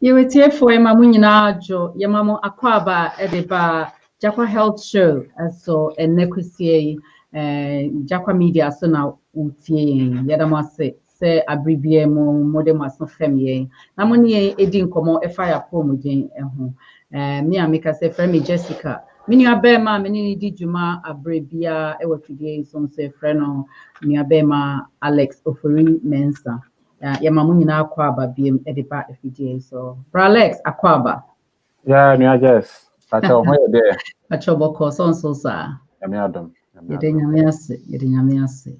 You were here for Mamunina Jo, Yamamo Aquaba, Edeba, Jacquah Health Show, so a nequisier, Jacquah Media, so now Utie, Yadamase, say abbreviemo, modemas no family. Namoni edin como a fire pomujin, me make us say, Fremi Jessica. Mini abema, mini di juma abbrebia, ewa today, some say freno, ni abema Alex Ofori Mensa. Yamamu nyina akwaba biem ediba efidie so Alex akwaba yeah no yes acha ho ye there acho boko so sa yame adom yede nyame ase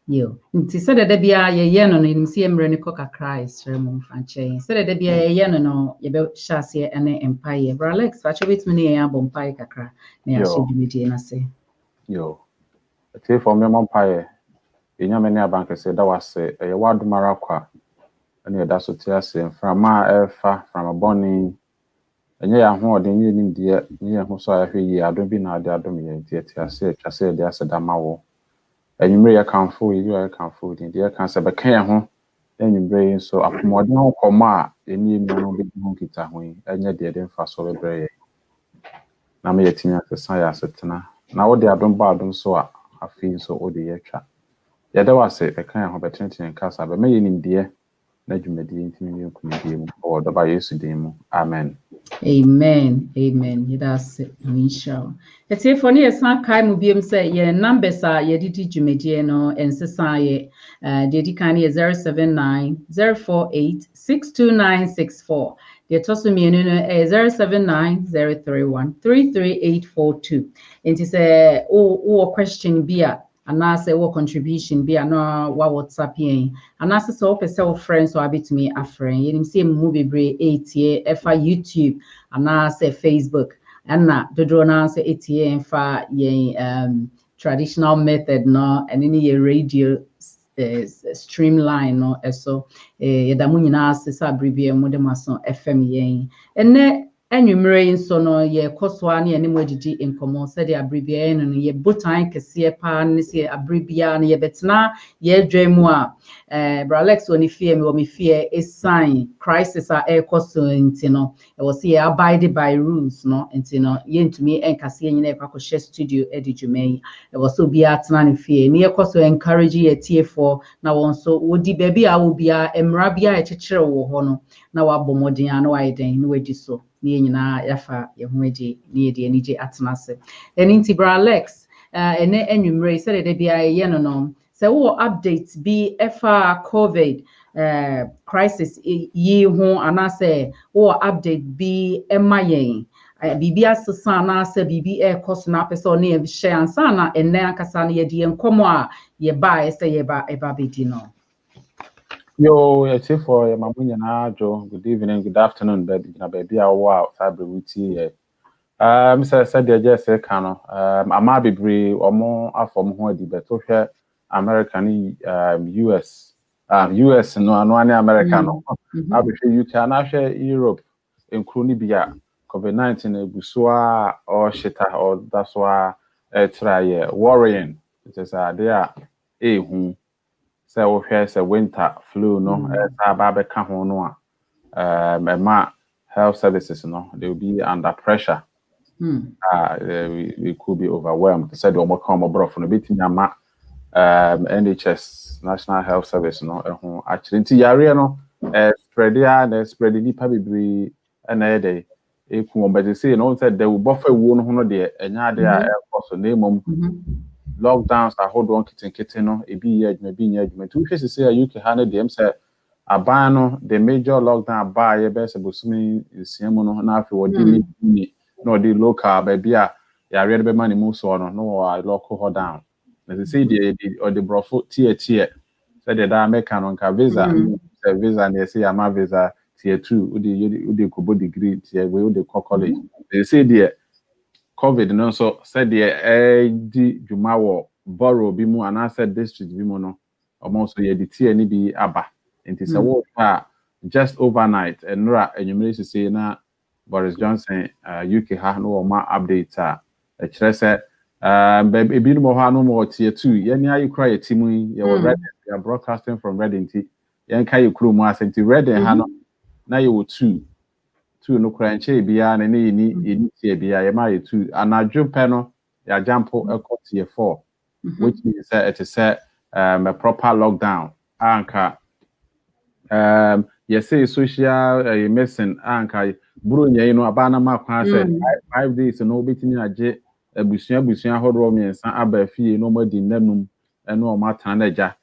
yo nti se de bia ye no nim se emre ne kokakra isre mu fanche se de bia ye no ye be hyase ene empire Alex acho bitmi ne ye abom pai kakra na ya shedumedie na se yo ati for me empire enyame ne abanka se da wase ye wadumara kwa ene da so ti ase frama efa frama boni enye ya ho ode nye nim de nye ho so ahwe yi adom bi na ade adom ye ti ase twase de ase da mawo enyumre ya kanfo yi ya kanfo de kan se be kan ye ho enyumre so apomode ho koma eni no bi ho kita ho yi enye de mfa so bebre ye na me yetimi asesa ya asetena na wo de adom ba adom so a afi so wo de ye twa ya da wase be kan ho betenten kasa be me yenim de na dwumadi ntimi ye nkumadi mu o da ba Yesu din mu amen amen that's inshallah eti for ne yesan kai mu biem say ye numbers a ye didi dwumadi no ensesa ye de di kan ye 079 048 62964 the toso mienu no 079 031 33842 enti say o question bia anase wo contribution bi ana wa WhatsApp yen anase so pese wo friends so abetumi afren yenim se mu bebre etie efa YouTube anase Facebook ana dodo na se etie enfa yen traditional method no ene ye radio streamline no eso yedamu nyina se sabribie mu de maso FM yen ene enwumre nso no ye kosoa na ye ne modidi enkomo se de abribia no ye botan kese pa ne se abribia na ye betena ye dwemu a Alex oni fie me o me fie a sign crisis a ekoso ntino e wo se ye abide by rules no ntino ye ntumi enkase nyina e kwakọ studio edijumai e wo so bia atena ne fie ne ye koso encourage ye tiefo na won so wodi baby a wo bia emra bia e kekere wo ho no na wabomodin ana wa eden no wadi so ne nyina yafa ye ho edi ne de ani je atenase eni Bra Alex ene enwumre se de bia ye no se wo update bi efa COVID crisis yi ho anase wo update bi emayen bibi asesa na se bibi ekoso na pese one ye hye ansa na ene akasa na ye de enkomo a ye ba ese ye ba eba bedi no. Yo, it's for Mamunya Najo. Good evening, good afternoon, baby. Baby, I wow, Fabri. Said the just say cano. I might be brave or more from who the better American US. US no American. I be sure you can share Europe, including Bia, COVID-19, Busua or Shita or that's why try worrying. It is there who. Say we hear say winter flu no ba ka ho no a health services no they will be under pressure. We could be overwhelmed. Said we come abroad no bit nyama NHS National Health Service no ho actually nti yare no spread nipa bebre na dey e ku but say no said they will buffer wo no ho no de enya de a so na mom lockdowns are hold on kitten no ebi ye adwuma bi nya adwuma tu hwe se UK ha na dem say aban no the major lockdown ba ye be se bosumi siamu no na afi wodi ni no the local ba bia ya read be man mu so no local hold down na say the brofo tier say the American on ka visa visa na say ama visa tier 2 udi ko degree tier we udi college they say the COVID no so said the di dwuma wo borough bi mu and said district bi mu no almost ye the tier ni bi aba enti say wo just overnight and ra enyumere say na Boris Johnson UK ha no ma update a kire say ebi no ha no mo tier 2 ye ni ayi kra ye timu ye were broadcasting from Red enti ye nka ye kru mu asenti Red ha no na you 2 no kranche bia na ni tie bia ye ma ye 2 anadwo pe no ya jampo ekọ tie 4 which means it is a proper lockdown anka yes say social medicine anka buru nya no abana makwa say 5 days no betini age abusua hodro miensa aba fie no madi nanum eno o mata na ja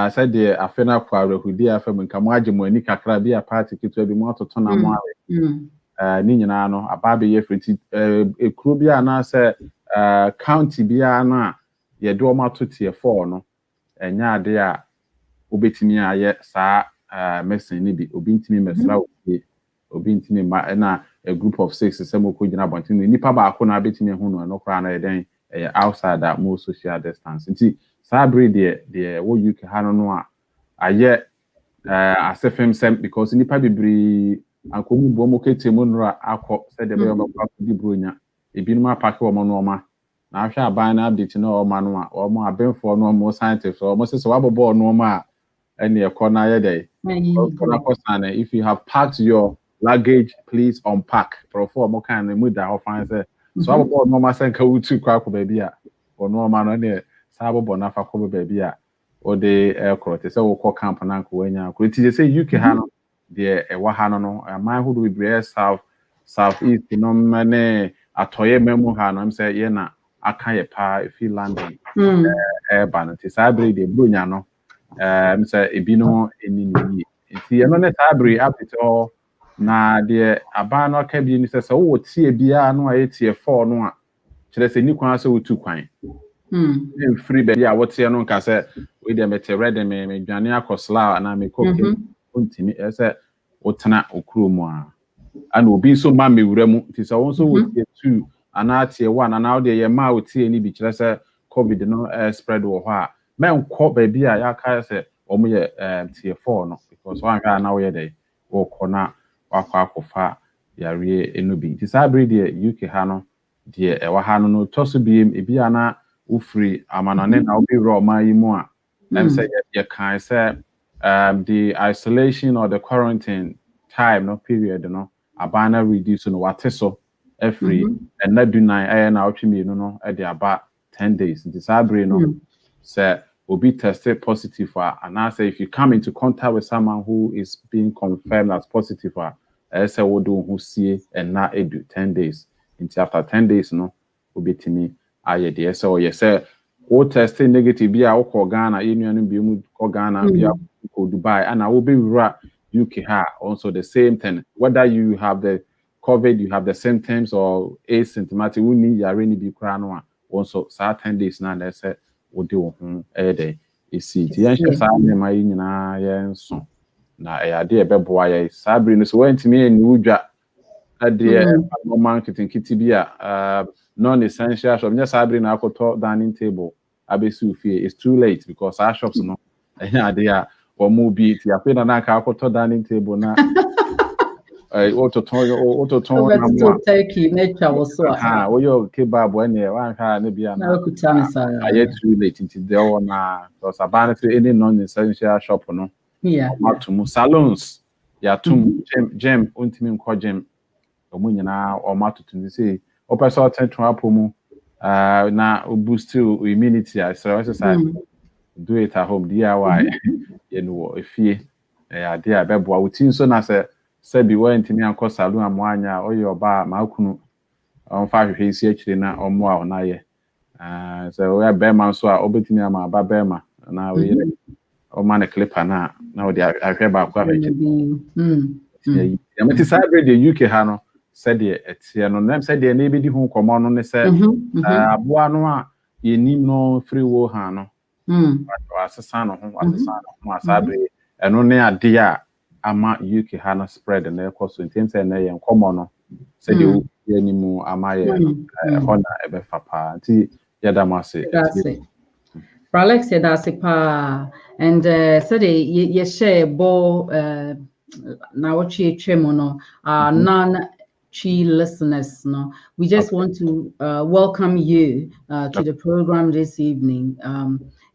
said the afena kwa rahudi afem nka mo age mo ani kakra bi a party kitu bi mo atoto na mo awe ni nyina no ababe ye friti ekuro bi ana say county bi ana ye do ma to tie 4 no enya ade a obetimi aye saa medicine ni bi obi ntimi mesra obi ntimi ma na a group of 6 sem ko gina bontin nipa ba ko na betimi hu no kra na eden outside that more social distance nti saa breed the wo UK ha no a aye asefem sem because nipa bibiri akomu bo mo ketemu nra akọ said the be o ba di bronya ebinum apake wo mo no ma na ahwe aban na update no o ma no a o mo abenfo no mo scientist o mo se wabobo no ma and your corner if you have packed your luggage, please unpack. For more kind of mood that I'll find say so about no matter can we to crack baby or no man on there sabo bonafa ko baby or the aircraft say we call camp na ko nya ko ti say UK hano the e wa hano no man who do we southeast no mane atoye memu hano am say ye na aka ye pa if landing airban ti sabre de blunya no say ebino enini nti eno ne tabri apete o na de aba no aka bi ni se wo tie bia no a tie 4 no a kire se ni kwan se wo tu kwan free be ya wo tie no nka se we de mete ready me dwane akosla na me koke ontimi se wotena okuro mu a ana obi so ma mewura mu nti se wo so wo tie 2 ana tie 1 ana wo de ye ma wo tie ni bi kire se covid no spread wo ho a men ko baby a ya ka se omo ye tie 4 no because one guy na we dey wo kona wakwa akofa yare enubi ti sabri de UK ha no de e wa ha no toso biem ebi ana ufri amanane na obi ro mayimu a em say ye kan say the isolation or the quarantine time no period no abana reduce no wateso every and na do 9 na otwemi no e de aba 10 days ti sabri no say will be tested positive and I say if you come into contact with someone who is being confirmed as positive I say we do who see and now it do 10 days until after 10 days no will be tini aye dey so you say who tested negative be a ko Ghana union be mu ko Ghana be ko Dubai and I will be UK ha also the same thing whether you have the COVID you have the symptoms or asymptomatic we need ya really be kra no also 10 days now they say odi wo ho ede esi ti yan hye saa ne mai nyina yen so na ade e beboa ye sabri no so wantimi eni udwa ade no marketing kiti bia non essential shop nya sabri na akoto dining table abesu fie it's too late because our shops no ade a wo mu bi ti afi na ka akoto dining table na ototon na mo turkey nature was so wo yo kebab ene wan ha ne bia na aye too late into the one because abana to any non essential shop no matum salons ya tum gem untimi nko gem omu nyina o matutu say o person attention apomu na boost immunity exercise do it at home DIY you know efie ade a beboa wutin so na se bi wa ntimi anko salon amwanya oyo ba makunu on fa hwehwe isi akire na omo a ona ye so we be man so a obetimi ama ba be ma na we o man clipper na we ahwe ba kwa hwehwe ya meti sabre de UK ha no said the etie no nem said the na ebedi hu komo no ne se aboa no a yenim no free wo ha no asesa no ho asabre eno ne ade a ama UK ha no spread na ekoso ntense na ye nkomo no said the yanimu ama ye hona ebe papa nti yada mase Alex said that's and said ye share bo na watchie tremono non-chi listeners no we just want to welcome you to the program this evening.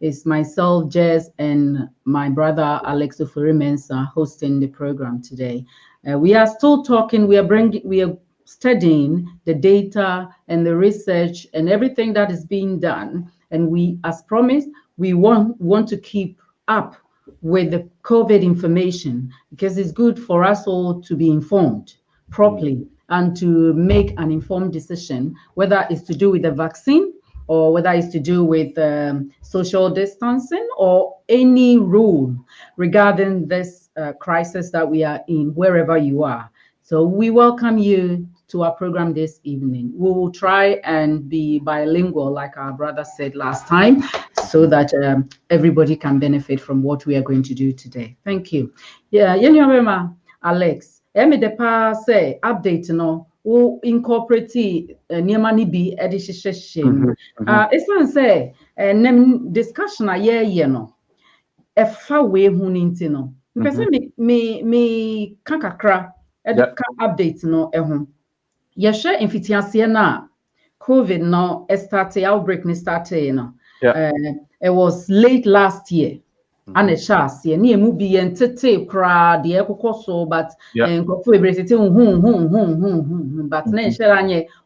It's myself, Jess, and my brother Alex Ofurimensa hosting the program today. We are still talking, we are studying the data and the research and everything that is being done. And we, as promised, we want to keep up with the COVID information because it's good for us all to be informed properly and to make an informed decision, whether it's to do with the vaccine or whether it's to do with social distancing or any rule regarding this crisis that we are in, wherever you are. So we welcome you to our program this evening. We will try and be bilingual, like our brother said last time, so that everybody can benefit from what we are going to do today. Thank you. Yeah, Alex, the pa say update no. Who incorporate niema ni bi edihyehyehye esan say nem discussion aye no efa we hu ni nti no mpese me kakakra ka update no eho ye hwe mfitiase na COVID no started, outbreak ni started no it was late last year. And a chance, yeah, near movie and tete crowd, the echo but but then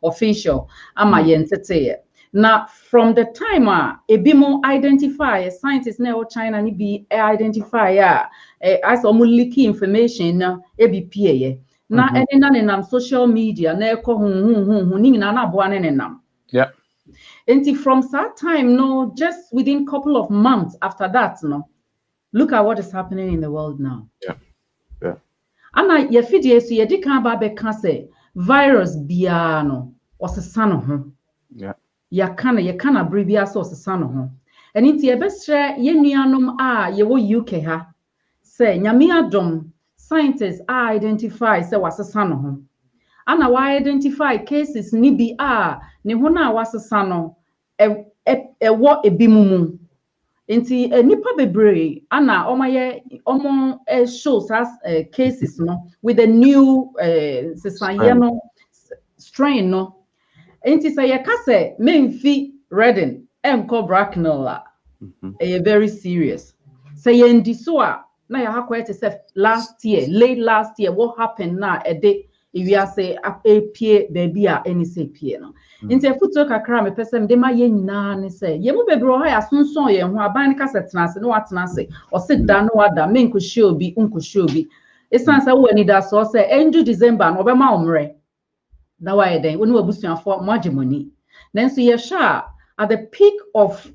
official, am I entete. Now, from the time a be more identify scientists now China ni be identify as leaky information ABPA. Now, any none social media, na echo na boane. Yeah. And from that time, no, just within a couple of months after that, no. Look at what is happening in the world now. Yeah. And your video so you did can say virus biano was a son of him. Yeah. You can abbreviate so a son of him. And into your best share, ye nianum ye wo UK ha. Say nyamia dom scientists identify say was a son of him. And I identify cases nibi ni hona was a son of what a bimumu. Inti nipa bebre ana omo shows us cases no with the new strain no inti say ye ka say memfi redden enko bracknell very serious say ye ndi so a na ya hakwa te say late last year what happened na e dey if you say apie baby a any say pie no inti efuto kakra me person de ma ye nyina ne say ye mu bebro ha ya sonson ye ho aban ka setenase no watenase o se da no wada me nkohye obi nkohye obi esan say wo ani da so say end December no be ma omre da why den woni wabusuafo magimoni nanso ye sha at the peak of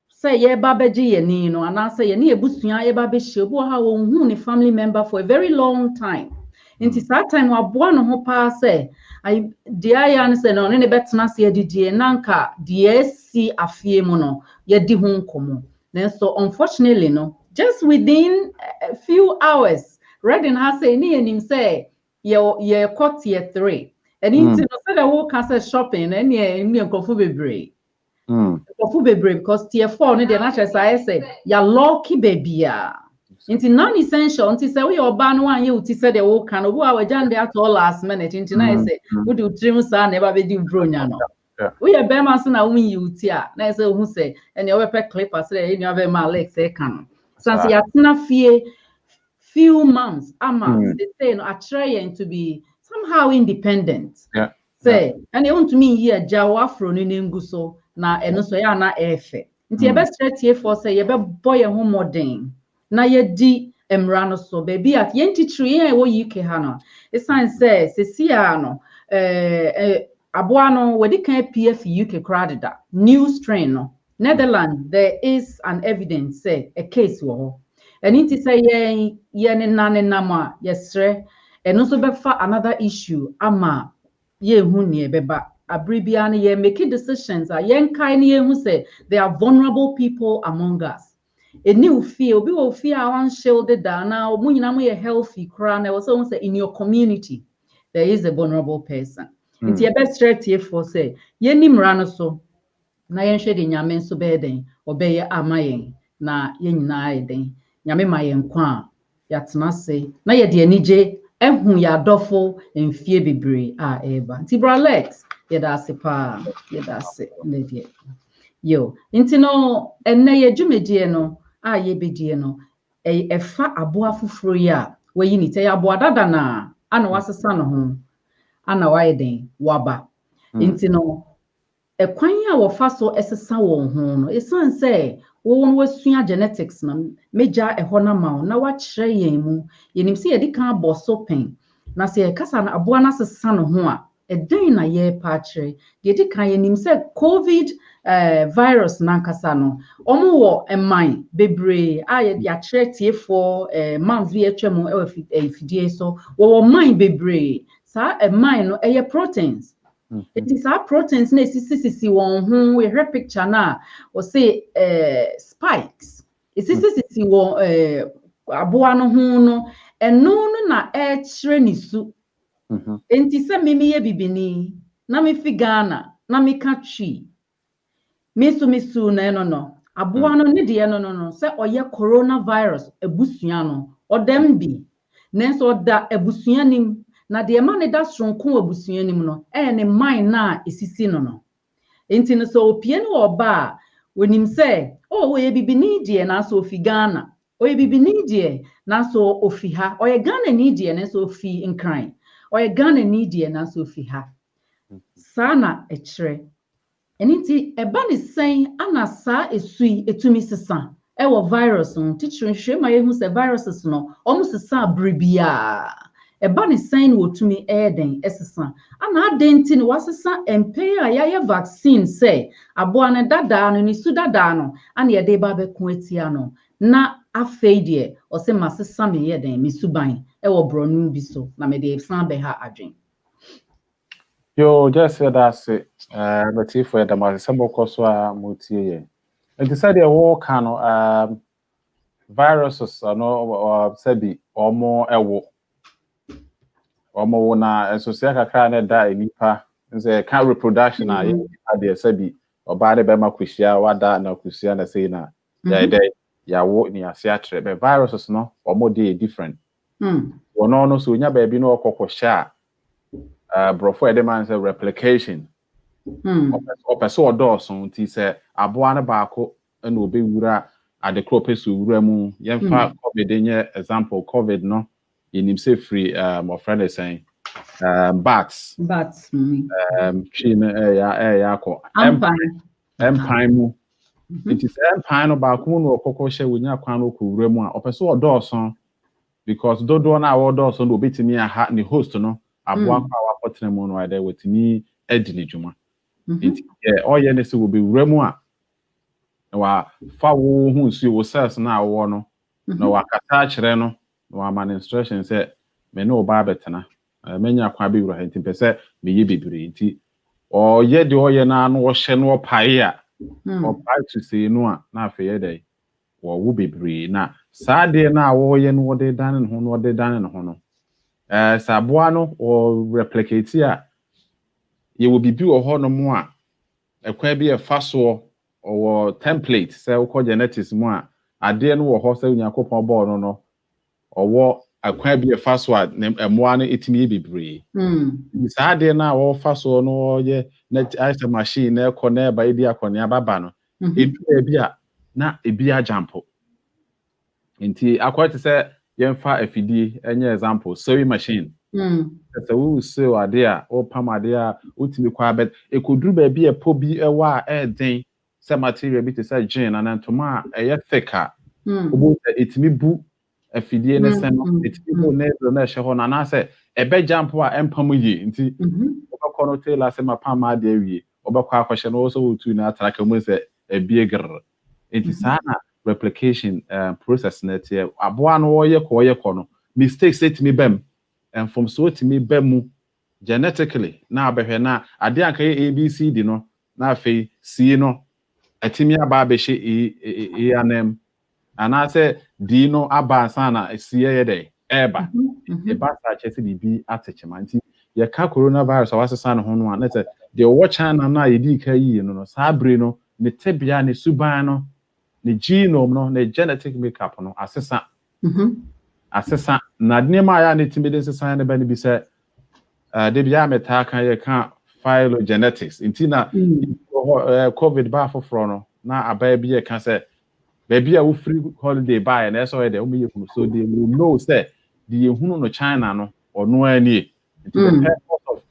say ye ba beji ye ni no ana say ye ni ebusua ye ba be hye obo ha wo hu ni family member for a very long time. Inti that time waboa no ho pa say I dia ya ne say no ne betena se adidie nanka dia si afie mu no ye di ho nkomo. Then so unfortunately no just within a few hours Redden has say ni enim say ye caught ye 3 and inti no say the whole cancer shopping and ye nkofo bebre because tier 4 no dey natural say ya lucky baby Inti non-essential, until say we are ban one you to say the whole can of our jam at all last minute. Into I say, we do dream son never be do brunyano. We are Bermason a win you tia, nice who say, and your pet clipper say in your my legs can. Since you have few months, they say no, are trying to be somehow independent. Say, and they want to me here, Jacquah from Ninguso, na and so ya na efe. Into your best here for say, you boy a home more ding. Na ye di emrano so baby at yenti tree wo UK ha no esan say sesia no aboa no we di kan PF UK crowdeda new strain no Netherlands there is an evidence say a case wo and it say ye ne nama yesre eno so be fa another issue ama ye hu ne beba abribia ne ye make decisions a yen kai ne ye hu say there are vulnerable people among us. A new field, we will feel one shielded down now. We are healthy crown. I also say in your community, there is a vulnerable person. It's your best strategy for say, ye nim rano so na yen shede nyame so be den obeye amayen na yen na den nyame mayen kwa ya tena se na ye de anije ehun ya dofo enfie bebre a eba. Nti bra Lex, ye da se pa, ye da se ne die. Yo, nti no enne ye dwumedie no ye bedie no efa aboa fufuro ya wayi ni te aboa dada na ana wasesa no ho ana waye den waba nti no ekwan a wofa so esesa won ho no esan say wo no wasua genetics na meja eho na ma na wa kire yen mu yenim se yedi kan aboso pen na se kasa na aboa na sesa no ho a eden na ye pa kire yedi kan yenim se covid virus na kasa no omo wo eman bebre a ye ya kire tiefo months bi atwam efidie so wo man bebre sa eman no eye proteins. It is our proteins na sisi won ho we hear picture na o say spikes sisi won aboa no ho no eno no na e kire ni su enti se mimi ye bibini na me fi Ghana na me ka twi misu na eno no aboa no ne de no se oye coronavirus ebusua no odem bi nenso oda ebusua nim na de ma ne da stronko abusua nim no ne mind na esisi no enti no so opie no oba wonim se we bibini de na so ofi Ghana oye bibini de na so ofi ha oye Ghana ni de na so ofi nkran oye Ghana ni de na so ofi ha sana ekire eniti eba ne sen ana sa esui etumi sesa wo virus no teacher hwe ma yehu se viruses no omo sesa bribia eba ne sen wotumi eden esesa ana adenti ne wasesa empe a ya vaccine say aboa ne dada no ni su dada no ana ye de ba be ko atia no na afei de o se masesa me yeden me suban wo bronu bi so na me de san be ha adwen. Yo, just said that say but if we the masebo koso a motie ye nti said the war can viruses no sabi omo ewo omo na ensosia kakra na da enipa nse can reproduction a ye ade sabi oba de be makwhia wada na kwhia na sei na ya wo ni ase atre be viruses no omo dey different wono no so nya ba bi no okokosha brofo edeman say replication opeso odoso nti say aboa na baako na obewura ade kropeso wura mu yemfa covid nye example covid no yenim say free of friend saying bats chin ya ko empire mu nti say empire no baako no okokosha wonya kwan no ko wura mu a opeso odoso because dodo na odoso no obetimi aha ni host no aboa kwa wapotene mu no ade wetimi adini dwuma nti oye ne se wo be wura mu a wa fa wo hu nsu wo cells na wo no na wa kata kire no wa man instruction say me no ba betena menya kwa be wura nti pese me ye bebere nti oye de oye na no wo hye no pae a o pae to say no a na afa ye dai wo bebere na saa de na wo ye no wo de dan no ho no de dan no ho no saboa no or replicate a ye will be o ho no mo a ekwa bi e faso or template say wo genetics mo a ade no wo ho say unyakopon ball no owo akwa bi e faso a emoa no etimi bebre saa ade na wo faso no ye net ice machine na ekọ na ba edi akọne ababa no edu bi a na ebi ajampo nti akwati say yemfa afidi enye example sewing machine so we sew ade a o pam ade a utimi kwa bet ekoduru ba bi epo bi ewa a eden se material bi te say gin and ntoma a eye thicker obo etimi bu afidi ne sen etimi bu ne na hye ho na na say ebe jump a empam yi nti obakọ no tailor se mapam ade awie obakọ akwhye no so wotu na atraka mu se ebie gr nti sana replication process na tie aboa no wo ye ko no mistakes etimi bem and from so etimi bem genetically na abehwe na ade anka ABCD no na afei C no etimi aba abehye anem ana say D no aba sana C ye dey eba eba sa chese bibi atechema nti ye ka coronavirus awasesa no ho no na say the watch China na yedi ka yi no saa bre no ne tebia ne suban no the genome no the genetic makeup no asesa na dnema ya ne timide sesa ne ba ne bi se de bia meta kan ye kan phylogenetics intina covid ba foforo no na aba bi ye kan se ba bia wo free holiday ba na so ye de o me ye kunu so they will know say the ehunu no China no or no any. The purpose of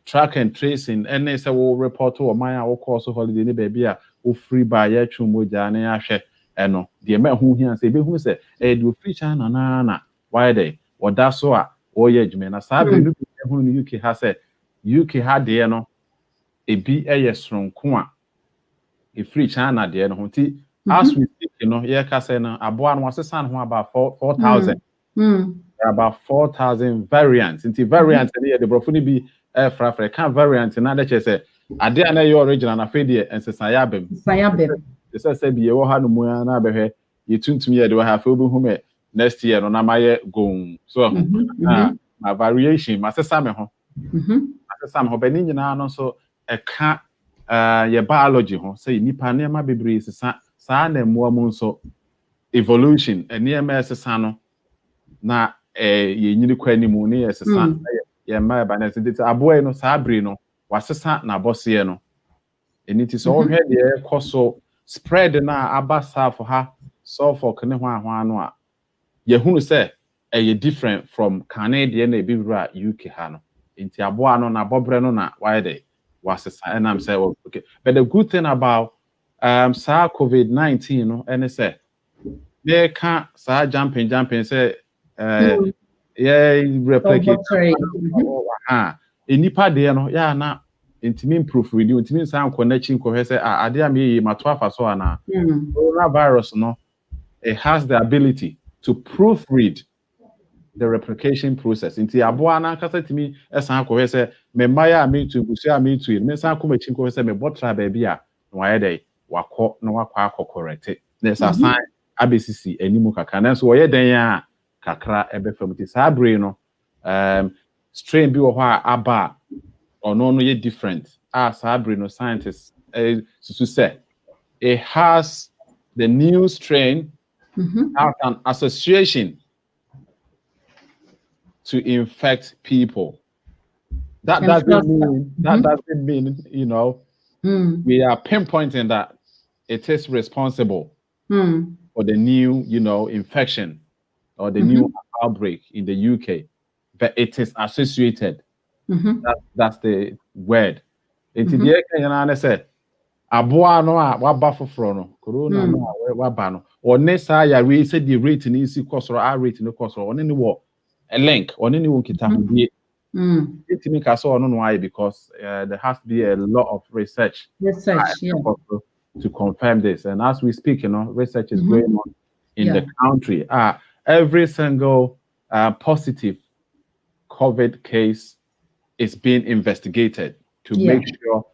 track and tracing, and they say we'll report to my our course of holiday, baby, or free by your chumujane ashe, and no, the man who here say, who say, do free China, na, why they, or that's so, or yet, man, as I believe who UK has said, UK had the no, a be a strong kwa, a free China, the no, as we speak, yeah, Cassena, a boy was a son who about 4,000. About 4,000 variants. Into variants, and the brofuni be for can't variant. And other say, I didn't know your original affair and say, Sayabim. The says, be a wohan muana behe, you tune to me, do I have whom next year on my go. So, my variation, my Samuel. My Sam Benin, also a cat, your biology, say, Nipa near my baby is a son and more so evolution, and near me as a son. Na ye nyiri kwa ni mu ne yesesa ye ma ba na sedite aboy no sabri no wasesa na bose no eniti so hwe de koso spread na abasa for ha so for kene ho no a ye hunu se ye different from Canada na ebi wura UK ha no enti aboa no na bobre no na why de wasesa and I'm say okay, but the good thing about sa COVID-19 no ene se they can't sa jumping say replicate nipa de no ya na intimi improve with you intimi san connection ko he say ade am ye mato afa so ana coronavirus no it has the ability to proofread the replication process inti aboa na kasa timi esan ko he say me maya me to busia me to me san ko machin ko he say me botra ba bia no wa dey wakọ na wakọ akọkorete na sa sign abcc animu kaka na so ye den ya kakra ebefam ti sabre no strain bi wo ho aba ono no ye different sabre no scientists to say it has the new strain has an association to infect people. That doesn't mean we are pinpointing that it is responsible for the new infection or the new outbreak in the UK, but it is associated. That's the word. Into the Kenyan said, "Aboa no a waba foforo no corona no a waba no or nesa ya we said the rate in isi kosoro a rate no kosoro on any wo a link on any one kita hudie." It make us all know why because there has to be a lot of research to confirm this, and as we speak, research is going on in the country. Every single positive COVID case is being investigated to make sure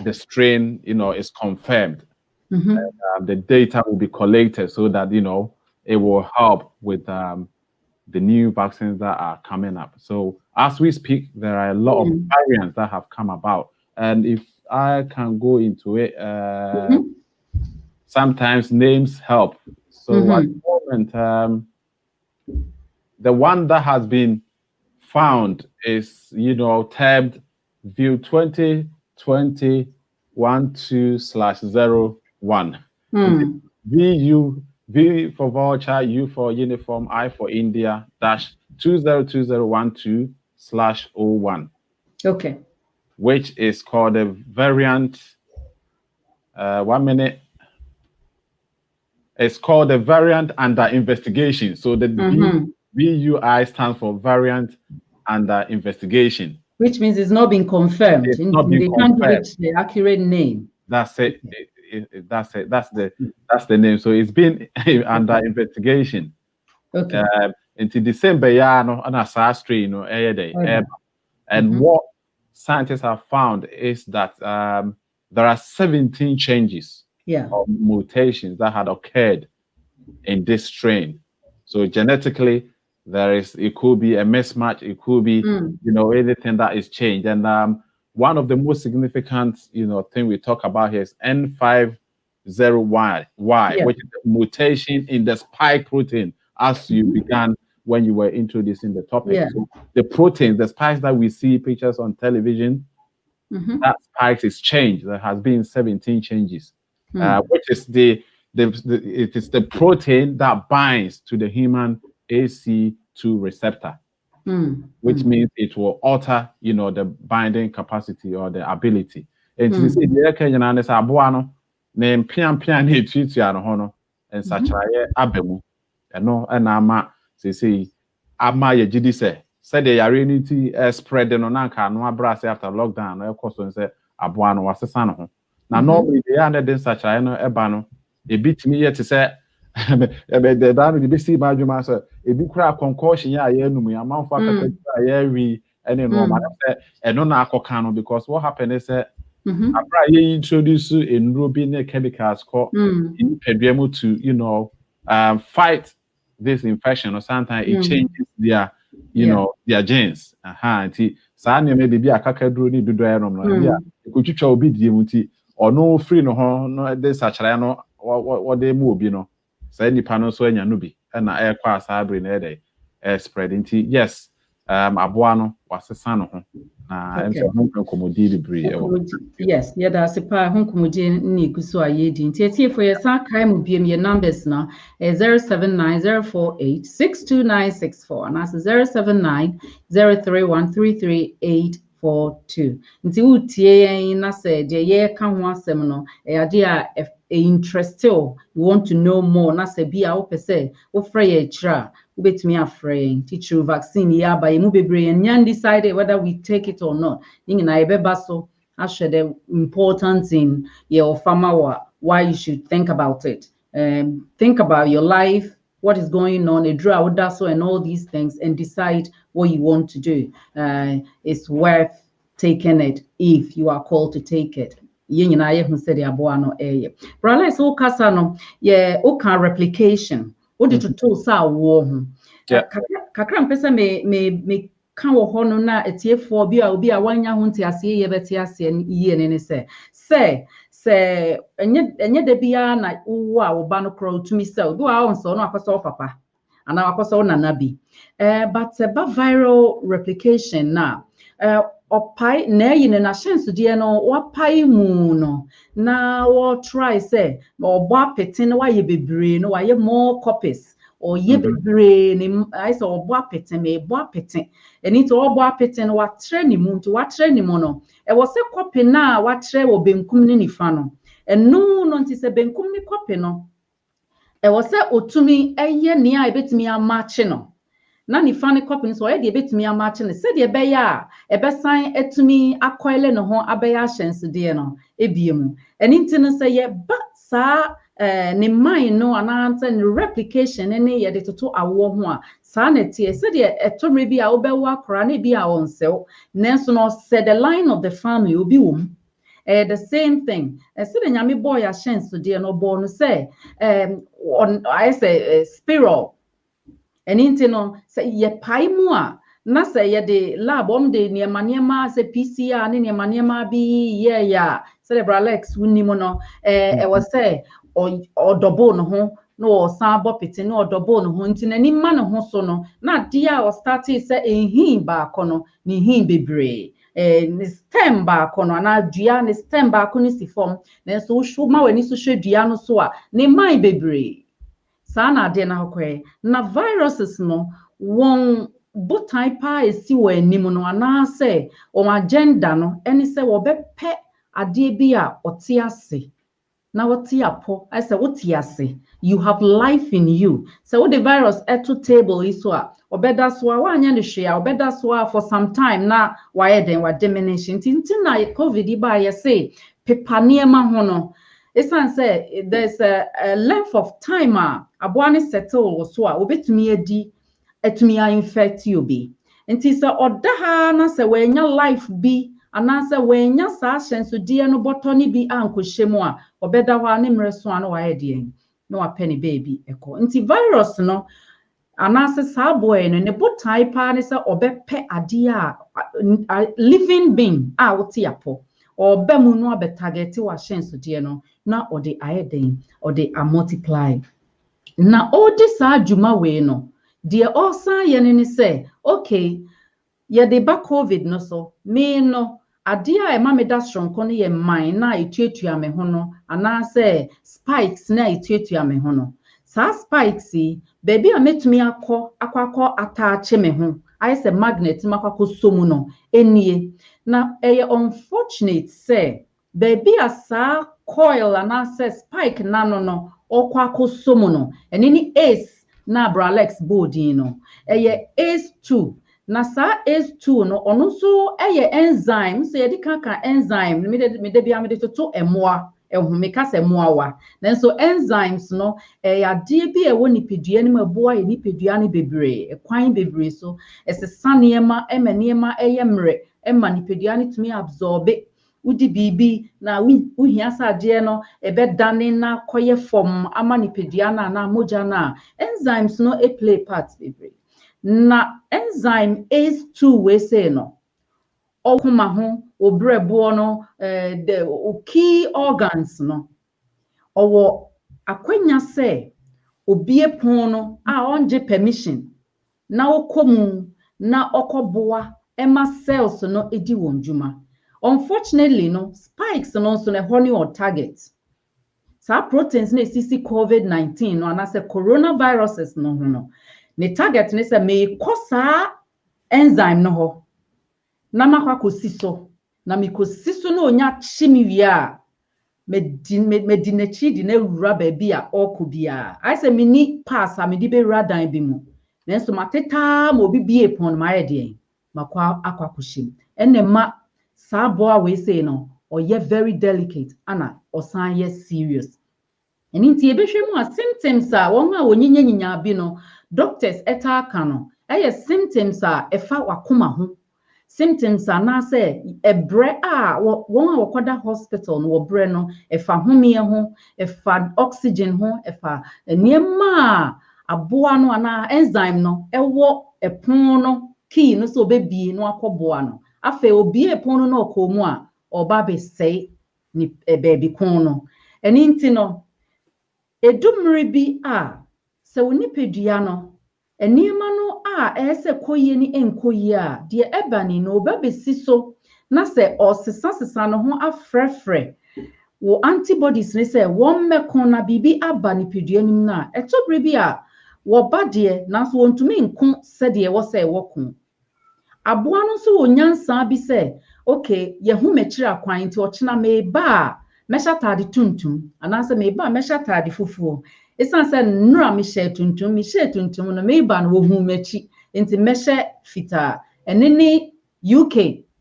the strain, is confirmed. The data will be collected so that it will help with the new vaccines that are coming up. So as we speak, there are a lot of variants that have come about, and if I can go into it, sometimes names help. So at the moment, the one that has been found is, termed View 2020-12/01. V for voucher, U for uniform, I for India, -202012/01. Okay. Which is called a variant. 1 minute. It's called a variant under investigation. So the VUI stands for variant under investigation. Which means it's not been confirmed. It's not been confirmed. Can't give it the accurate name. That's it. That's the name. So it's been under investigation. Okay. Into December, on a SARS strain, and what scientists have found is that there are 17 changes or mutations that had occurred in this strain. So genetically, it could be a mismatch. It could be, anything that is changed. And one of the most significant, thing we talk about here is N50Y, which is a mutation in the spike protein, as you began when you were introducing the topic. So the protein, the spikes that we see pictures on television, that spikes is changed. There has been 17 changes, which is it is the protein that binds to the human ACE2 receptor. which means it will alter, the binding capacity or the ability. And to say the Kenyan and the Abuano, name Pian Treatiano Hono, and such Abemu, and no, and Ama, say, Ama ye Jidise, said they are really spreading on Anka, no brass after lockdown, of course, and say Abuano was a son of him. Now, normally they are not such a Ebano, a bit me yet to say. The band the BC Badger Master, a big crap concussion, yeah, a month after and normal, and no narcocano, because what happened is that I introduce in Rubin chemicals called Pedremo to, fight this infection, or sometimes it changes their, their genes. Sanya maybe be a cacadroni, do dry could you show be or no free no, there's such what they move, Say ni pano so enya no bi na air kwa sabre na dey spread nti yes aboano wasesa no ho na em se ho komodi libre yes yeah that's pa ho komodi ni guso ayedi nti etie for your sa kai mu biem your numbers na 0790486294 and that's 0790313342 nti utie yen na say de ye ka ho asem no e ade a interest you want to know more na say bia wo pese wo frɛ ye kira wo betimi afrɛ teacher vaccine ya ba mu bebre and decide whether we take it or not na e beba so ahwɛ the importance in your farmer why you should think about it think about your life, what is going on, a draw so and all these things, and decide what you want to do. It's worth taking it if you are called to take it. Who said the aboano area. But let's all casano, yeah, okay, replication. What did you tell sa war? Kakram pesa me can hono na etie for bi a obi a wanya ho ntiase ye beti ase ye ne say enye de bia na wo a wo ba no kro tumi sell do a onso no akoso papa ana akoso nana bi but ba viral replication na opai na yin na chance de no wapai mu no na wo try say obo apete no waye bebre no waye more copies or ye bebre ni I saw obo apete me bo apete eni to obo apete no wa tre ni mu to wa tre ni mu no e wo se copy na wa tre wo benkum ni nifa no enu no nti se benkum ni copy no e wo se otumi eye ni a ebetimi amache no na nifa ni copy so e de ebetimi amache no se de be ya e be san etumi akoile no ho abeya hyense de no ebiemu eni nti no se ye ba sa ne mind no ananta ne replication ne ye de toto awo ho a sa na tie se de etomre bi a obewo akora na bi a onsew nenso no said the line of the family obi wom the same thing se de nyame boy a chance de no bo no say I say spiral eninti no say ye pai mu a na say ye de lab de niema say PCR ne niema bi ye ya cerebral lex wuni mu no e was say or double no ho no sabo pete no double no ho nti nani ma no ho so no na dia o start say ehin ba kono ni hin bebre ni stem ba kono na dua ni stem ba kono si form na so hwo ma wani so hwe dua no so a ni mai bebre sa na de na hokwe na viruses no won botai pa esi wo anim no ana say o agenda no eni say wo be pe ade bi a ote ase na woti apo I say woti ase you have life in you so the virus eto table iso a obeda so a wanya ne hwe a obeda so a for some time na why den wa diminishing tintin na covid ba ye say pepanie ma ho no esan say there's a length of time a abo ne settle so a obetumi adi etumi a infect you bi nti so oda ha na say wanya life bi anasa wenya sa hyenso die no botoni bi ankohyemu a obeda ho ane mreso ano waye die no apeni baby eko nti virus no anasa sa boy no ne botai pa ne se obepe ade a living being a woti apo obemu no abetarget wa hyenso die no na ode ayeden ode a multiply na odi sa adwuma we no die osan ye ne se okay ye de ba covid no so me no adia e ma me da stronko no ye man na etuatua me ho no ana say spikes na etuatua me ho no sa spikes baby a metumi akọ attach me ho I say magnet makako somu no enie na eye unfortunate say baby asa coil and access spike nano no okwako somu no eni ace na bralex body no eye ace2 na sa ace2 no ono so eye enzyme so yedi kaka enzyme me de bia me de toto emoa ehumeka se moawa nanso enzymes no ade bi ewo nipadua ni maboa ye nipadua ni bebre ekwan bebre so esesa niema emaniema eyemre ema nipadua ni tumi absorbe udi bibi na uhia sade no ebedane na koye form ama nipadua na moja na enzymes no play part bebre na enzyme ACE2 we say no okuma ho obrebo no the key organs no owo akwanya say obie pon no a onje permission na okomu na okoboa ema cells no edi wonjuma unfortunately no spikes no so na honey or target sa proteins na esisi COVID-19 no anase coronaviruses no ho no ne target ne say me kosa enzyme no ho na makwa kosiso na mikosiso na onya chimiwia medinachi di na ewura baabi a okobia I say mini pass a medi be radan bi mu nenso mateta ma obi bie pon ma yede makwa akwakoshim enne ma sabo a we say no oye very delicate ana osan ye serious eni nti ebehwemu a symptoms a won a onyinya bi no doctors eta aka no eye symptoms a efa wakoma ho symptoms are na say ebre a won a wakoda hospital no obre no efa homie ho efa oxygen ho efa niema aboa no ana enzyme no ewo epon no key no so bebie no akoboa no afa obi epon no okomu a oba be sei ni baby kon no eni nti no edumre bi a se wonipadua no eniema no a ese koye ni enkoye a de ebani no obabesi so na se osesa no ho afrefre wo antibodies ne se won mekon na bibi aba ni padua nim na etobre bi a wo bade na so wontumi nko se de wo se wokon aboa no so wonyansa bi se okay ye hu mekira akwan nti ochina meba a mesha tade tuntum anase meba mesha tade fufuo esan se nura mi she tuntum no meba no hu mechi nti mesha fita enene UK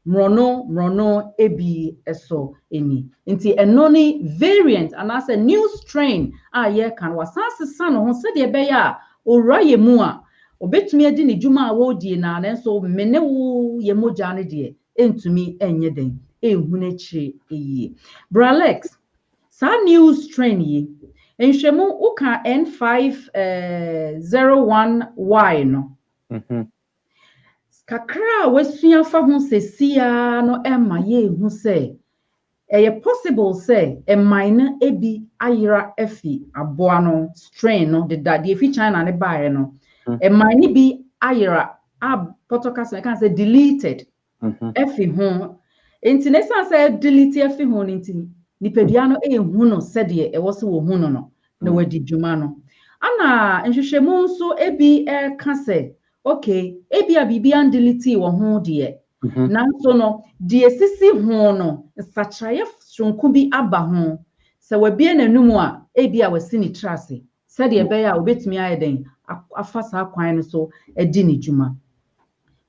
mrono ebi eso eni nti enoni variant anase new strain a ye kan wasanse san ho se de be ya oraye mu a obetumi adi ne dwuma a wodie na nenso mene wo ye moja ne de entumi enye den ehunu chire eyi bralex sa new strain yi enhwemu uka N501Y no kakra wasua fa ho sesia no ema ye hu se eye possible say emine ebi ayira efi aboa no strain no de efi China ne bae no emine bi ayira photocast can say deleted efi ho enti ne say delete efi ho enti nipadua no ehu no se de e wo se wo hu no na wadi dwuma no ana nhwehwemu nso ebi ka se okay ebi abibi an delete wo ho de nanso no de esisi ho no nsachaye sonku bi aba ho se wabie nanumu a ebi a wasi ni trase se de be ya obetumi ayeden afasa kwan no so edi ni dwuma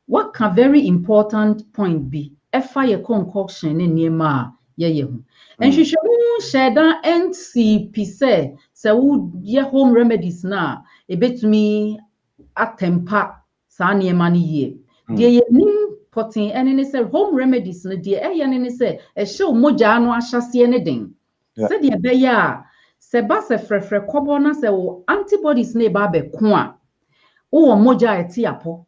what can very important point be efa ye concoction ne niema a ye ho enhwehwemu sheda NCP se wo ye home remedies na ebetumi atempa sa niema ne ye de ye potin ene se home remedies no de eye ne se ehye moja no ahyase ne den se de be ya se ba se frefre kobo na se wo antibodies na ba be ko a wo moja eti apo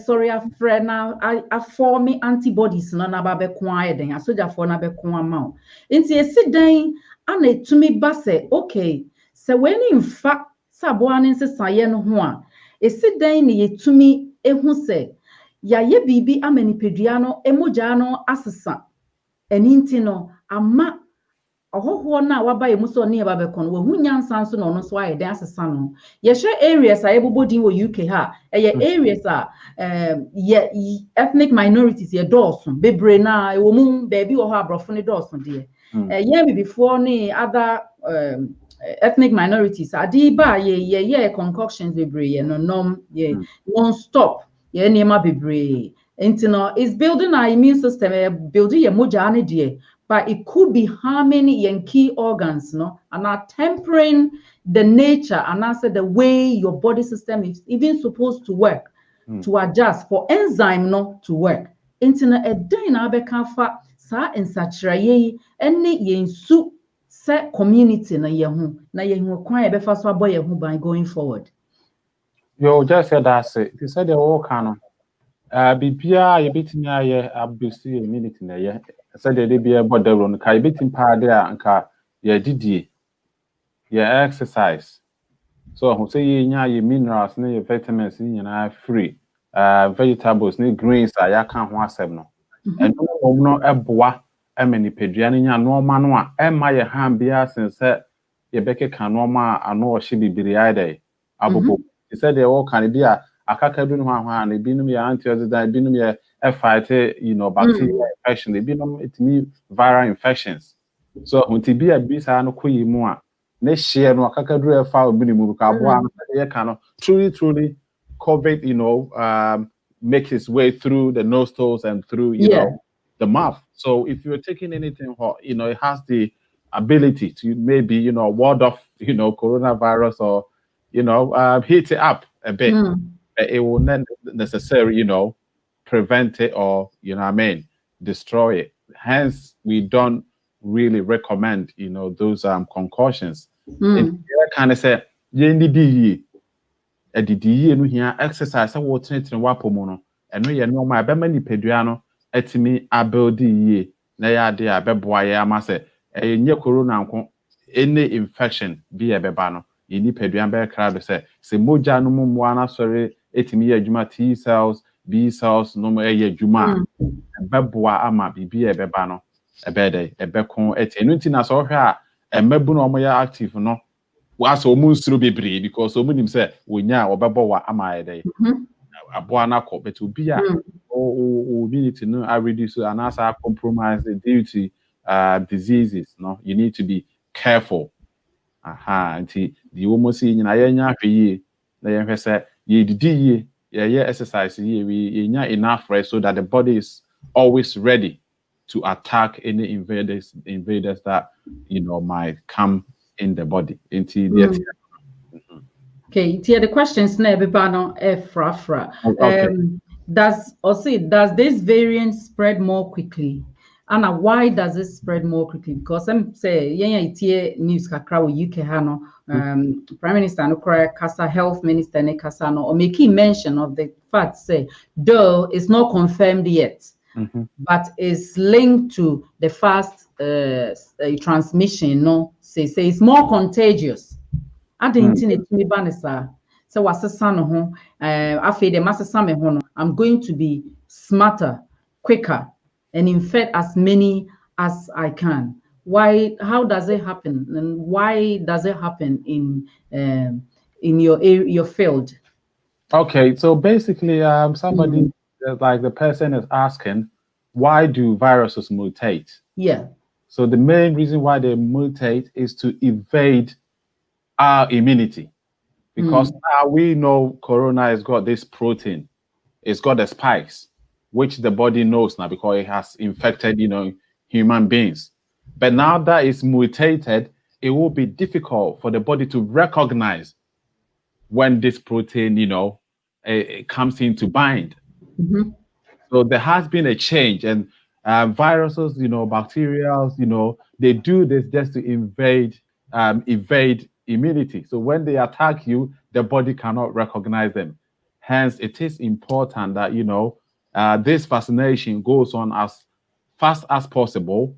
sorry afre na form antibodies no na ba be ko a den asoja for na be ko ama o nti esi den ana etumi ba se okay se we ni mfa sabo an nsesaye no ho a esi den ne yetumi ehu se ya ye bibi amanipadua no emoja no asesa eni nti no ama ahoho na waba ye muso ne ba be kono wo hunya nsan so no no so aye den asesa no ye hwe areas a yebobodi wo UK ha ye areas a ye ethnic minorities ye dawson bebre na wo mu ba bi wo ho abrofo ne dawson de ye before ne other ethnic minorities adi ba ye concoctions bebre ye no nom ye non stop ye niema bebre intino is building our immune system building ye moja ne de. But it could be harming your key organs, no, and not tempering the nature and also the way your body system is even supposed to work to adjust for enzyme no to work. Internet a day na beka fa sa ensatraye any yensu se community na yehu kwan e befa so aboye hu by going forward. You just said that you said the whole canon. Bibia ye betimi aye abdusi immunity na ye said they be a border no kai betim pa de anka ye didie ye exercise so who say ye nya ye minerals na ye vitamins ni na free vegetables ni greens ya kan ho asem no eno no eboa emani pedua ni nya no ma no a emma ye ham bia sense ye beke kan no ma ano o hye bibiri aidai abobo he said they all can be a akaka bi no hwan na binum ya antioxidant binum ya fight bacterial infection binum itimi viral infections so hunti bi a bi sa no koyi mu a ne hye no akaka duru fa obi ni mu ka bo an ye kan no truly COVID makes its way through the nostrils and through you know the mouth. So if you're taking anything hot, it has the ability to maybe ward off coronavirus or heat it up a bit. It will not necessarily, prevent it or, destroy it. Hence, we don't really recommend, those concoctions. Kind of say, you need exercise, water, and wapomono, and we are no my bemani peduano, etimi abeldi ye, na dea beboya amase, a new corona, any infection be a bebano. You need peduan crowd say moja no mwana sorry etimi adwuma T cells B cells no more adwuma beboa ama bibi e beba no ebede ebekon enu nti na so hwe a emebu no moya active no was omunsuru bebre because omunim say wonya obebo wa ama ede aboa na ko but obi a o need to know I reduce and also compromise due to diseases no you need to be careful. Nti the almost nyina ye nya hwe na ye hwe se ye didi ye exercise ye we nya enough rest so that the body is always ready to attack any invaders that might come in the body. Nti okay, the questions na everybody no fra. Does this variant spread more quickly? Anna, why does it spread more quickly? Because I'm say itie news kakra wo UK ha no Prime Minister no correct Jacquah Health Minister ne kasa no or making mention of the fact say though it's not confirmed yet but is linked to the fast transmission no say it's more contagious. I didn't it me banisa so wasesa no ho afi de masesa me ho no I'm going to be smarter, quicker and infect as many as I can. Why? How does it happen? And why does it happen in your field? Okay, so basically, somebody like the person is asking, why do viruses mutate? Yeah. So the main reason why they mutate is to evade our immunity, because now we know corona has got this protein, it's got the spikes, which the body knows now because it has infected, human beings. But now that it's mutated, it will be difficult for the body to recognize when this protein, it comes in to bind. So there has been a change, and viruses, bacteria, they do this just to evade immunity. So when they attack you, the body cannot recognize them. Hence, it is important that this vaccination goes on as fast as possible.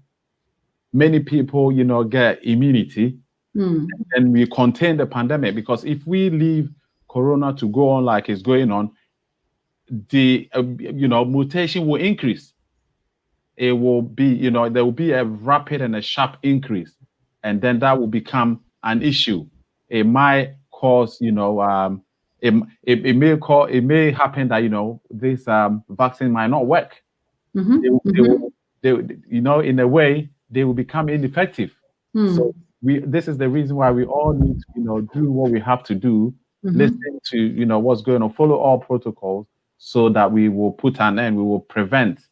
Many people, get immunity, and we contain the pandemic. Because if we leave corona to go on like it's going on, the mutation will increase. It will be, there will be a rapid and a sharp increase. and then that will become an issue. It might cause, it may happen that this vaccine might not work. They, in a way, they will become ineffective. So this is the reason why we all need to, do what we have to do, listen to, what's going on, follow all protocols, so that we will put an end, we will prevent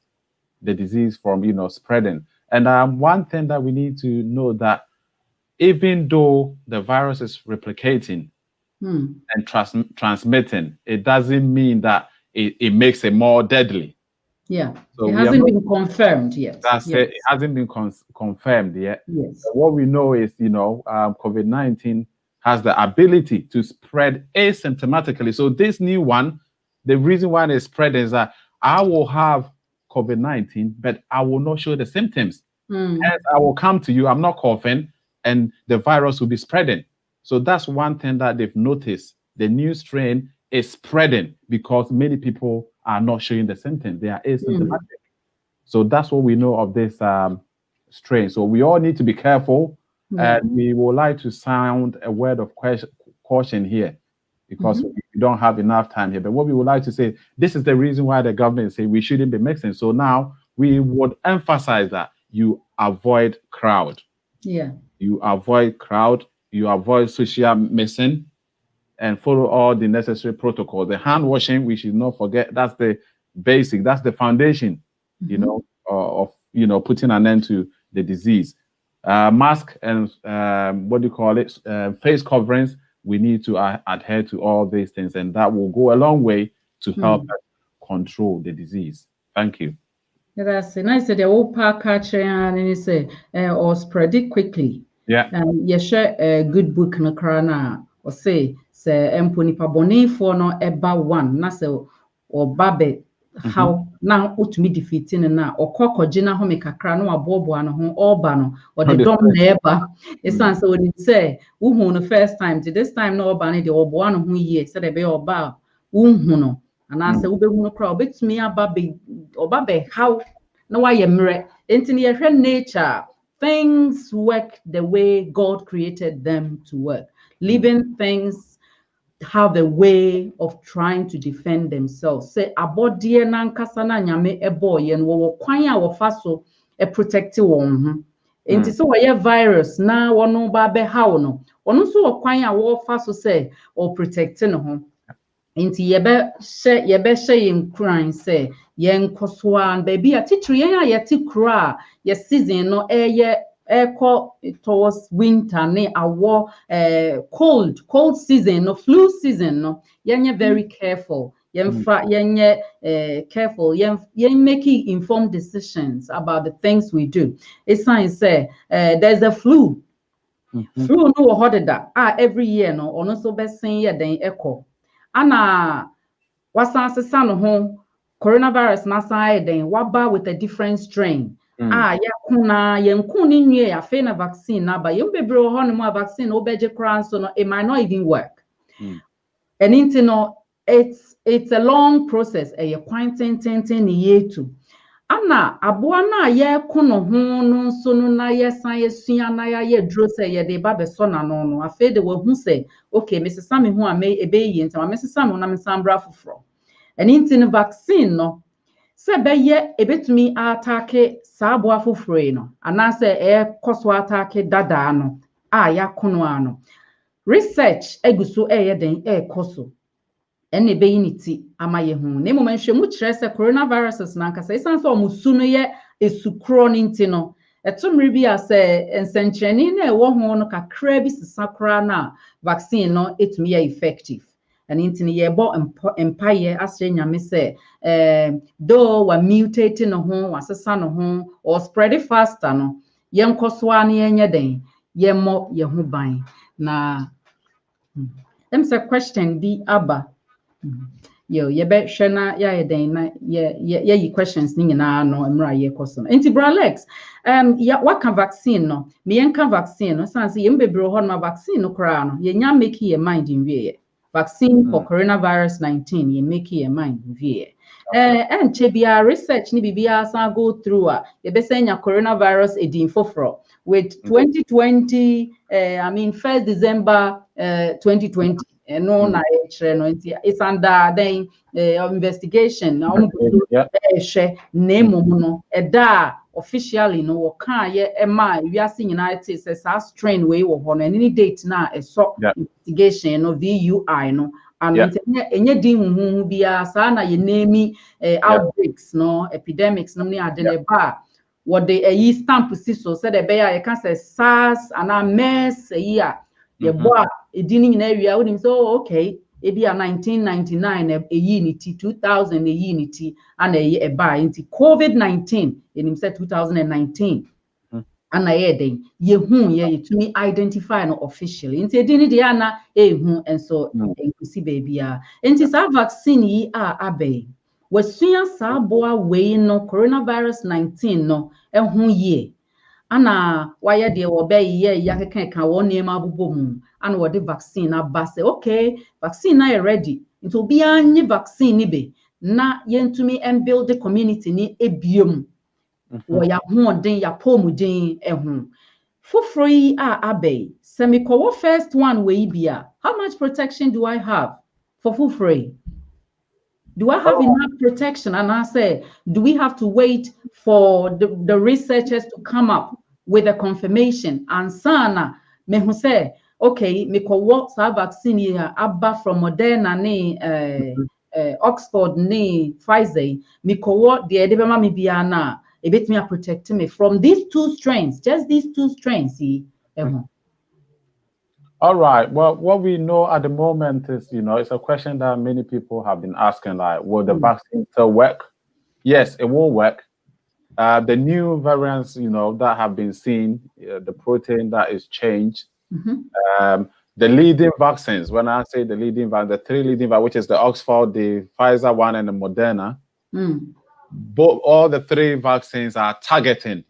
the disease from, spreading. And one thing that we need to know that even though the virus is replicating and transmitting, it doesn't mean that it makes it more deadly. Yeah, so it hasn't been confirmed yet. That's it. It hasn't been confirmed yet. Yes. So what we know is, COVID-19 has the ability to spread asymptomatically. So this new one, the reason why it's spread is that I will have COVID-19, but I will not show the symptoms. Hence, I will come to you, I'm not coughing, and the virus will be spreading. So that's one thing that they've noticed. The new strain is spreading because many people are not showing the symptoms. They are asymptomatic. So that's what we know of this strain. So we all need to be careful. And we would like to sound a word of caution here, because we don't have enough time here. But what we would like to say, this is the reason why the government is saying we shouldn't be mixing. So now we would emphasize that you avoid crowd. Yeah. You avoid crowd, you avoid social mixing, and follow all the necessary protocols. The hand washing, we should not forget. That's the basic, that's the foundation, of putting an end to the disease. Mask and face coverings, we need to adhere to all these things, and that will go a long way to help us control the disease. Thank you. Yeah, that's it. Nice. The old park catcher and say or spread it quickly. Yeah. You share a good book na krana or say emponi paboni for no eba one na say or babe how now utumi defeating na or kokojina ho mekakra no abobo ano ho oba no or the dom na eba esan say we say uhu no first time to this time no oba no the obo ano ho ye say the be oba uhu no and I say ubehu no kra obetumi oba be how no why ye mre enti ye hwe nature. Things work the way God created them to work. Living things have a way of trying to defend themselves. Say abodie na nkasa na nyame eboye no wo kwan a wo fa so e protect won. Enti so wo ye virus na wono ba be hawo no. Ono so wo kwan a wo fa so say o protect no ho. Enti yebe she yin kran say yen kosoa and baby a titri yen a yeti kra ye season no eko towards winter ne awo cold season no flu season no yen very careful yen careful yen making informed decisions about the things we do. It's science say there's a flu no hodeda every year no ono so be sen ye den eko ana wasan no ho coronavirus na side then waba with a different strain. Yakuna yenkuni nye ya fe na vaccine na ba yembebre ho no mo vaccine obeje kran so no it might not even work. And intino it's a long process e kwan ten ye to. Ana aboa na ye kono ho no so no na ye san ye sua na ye dro say ye de ba be so na no no afi de we hu say okay Mrs. Sammy hu ame ebe yi ntam Mrs. Sammy na msambra foforo. And in vaccine no se be ye ebetumi atake sabo afoforo no anase koso atake dada no yakono ano research eguso ye den koso ene be yiniti amaye hu na mo manhwe mu kire se coronaviruses na nkasa isan so omusu no ye esukro ni nti no etumri bi ase ensencheni na ewo ho no kakra bi sisakra na vaccine no etumi ye effective. And into ye bo empire asre nyame say though we mutating no ho wasesa no ho or spread it faster no yen kosoa na yenye den ye mo ye ho ban na them say question bi aba yo ye be hwe na ya den na ye questions ni nyina no emra ye koso no enti bro Alex ya what can vaccine no me yen can vaccine no sanse ye mbebro ho no vaccine no kra no ye nya make your mind in wie vaccine for coronavirus 19. You make your mind via. And chebia research ni bibia san go through you be saying coronavirus edin foforo with 2020 1st December 2020 no na it's under then investigation na name no eda officially no waka ye ema wiase nyina te say strain we wo ho no any date na so investigation no VUI no and enye din huhu bia sa na ye name outbreaks no epidemics no ne adeleba what the stamp si so said the bear you can say SARS and MERS year ye boa edin nyina wia wonim so okay ebia 1999 unity 2000 unity and a buy into COVID-19 in say 2019 and ye to me identify no officially into edin dia na and so see baby into sa vaccine yi abe wasua sa boa we no coronavirus 19 no ye ana why de wo be ye ya keka wo nema abobom ana wo de vaccine aba say okay vaccine na ready it will be any vaccine ni be na yentumi and build the community ni ebiom wo ya hoden ya pomuden foforo yi abe semikowo first one we bia how much protection do I have for foforo? Do I have enough protection? And I say, do we have to wait for the researchers to come up with a confirmation? And sana, me who say, okay, me ko what vaccine here abba from Moderna ne Oxford ne Pfizer, me ko what the edebema me biana, a bit me protect me from these two strains, just these two strains. See. All right. Well, what we know at the moment is, it's a question that many people have been asking, like, will the vaccine still work? Yes, it will work. The new variants, that have been seen, the protein that is changed, the leading vaccines, when I say the leading vaccine, the three leading vaccines, which is the Oxford, the Pfizer one, and the Moderna, all the three vaccines are targeting,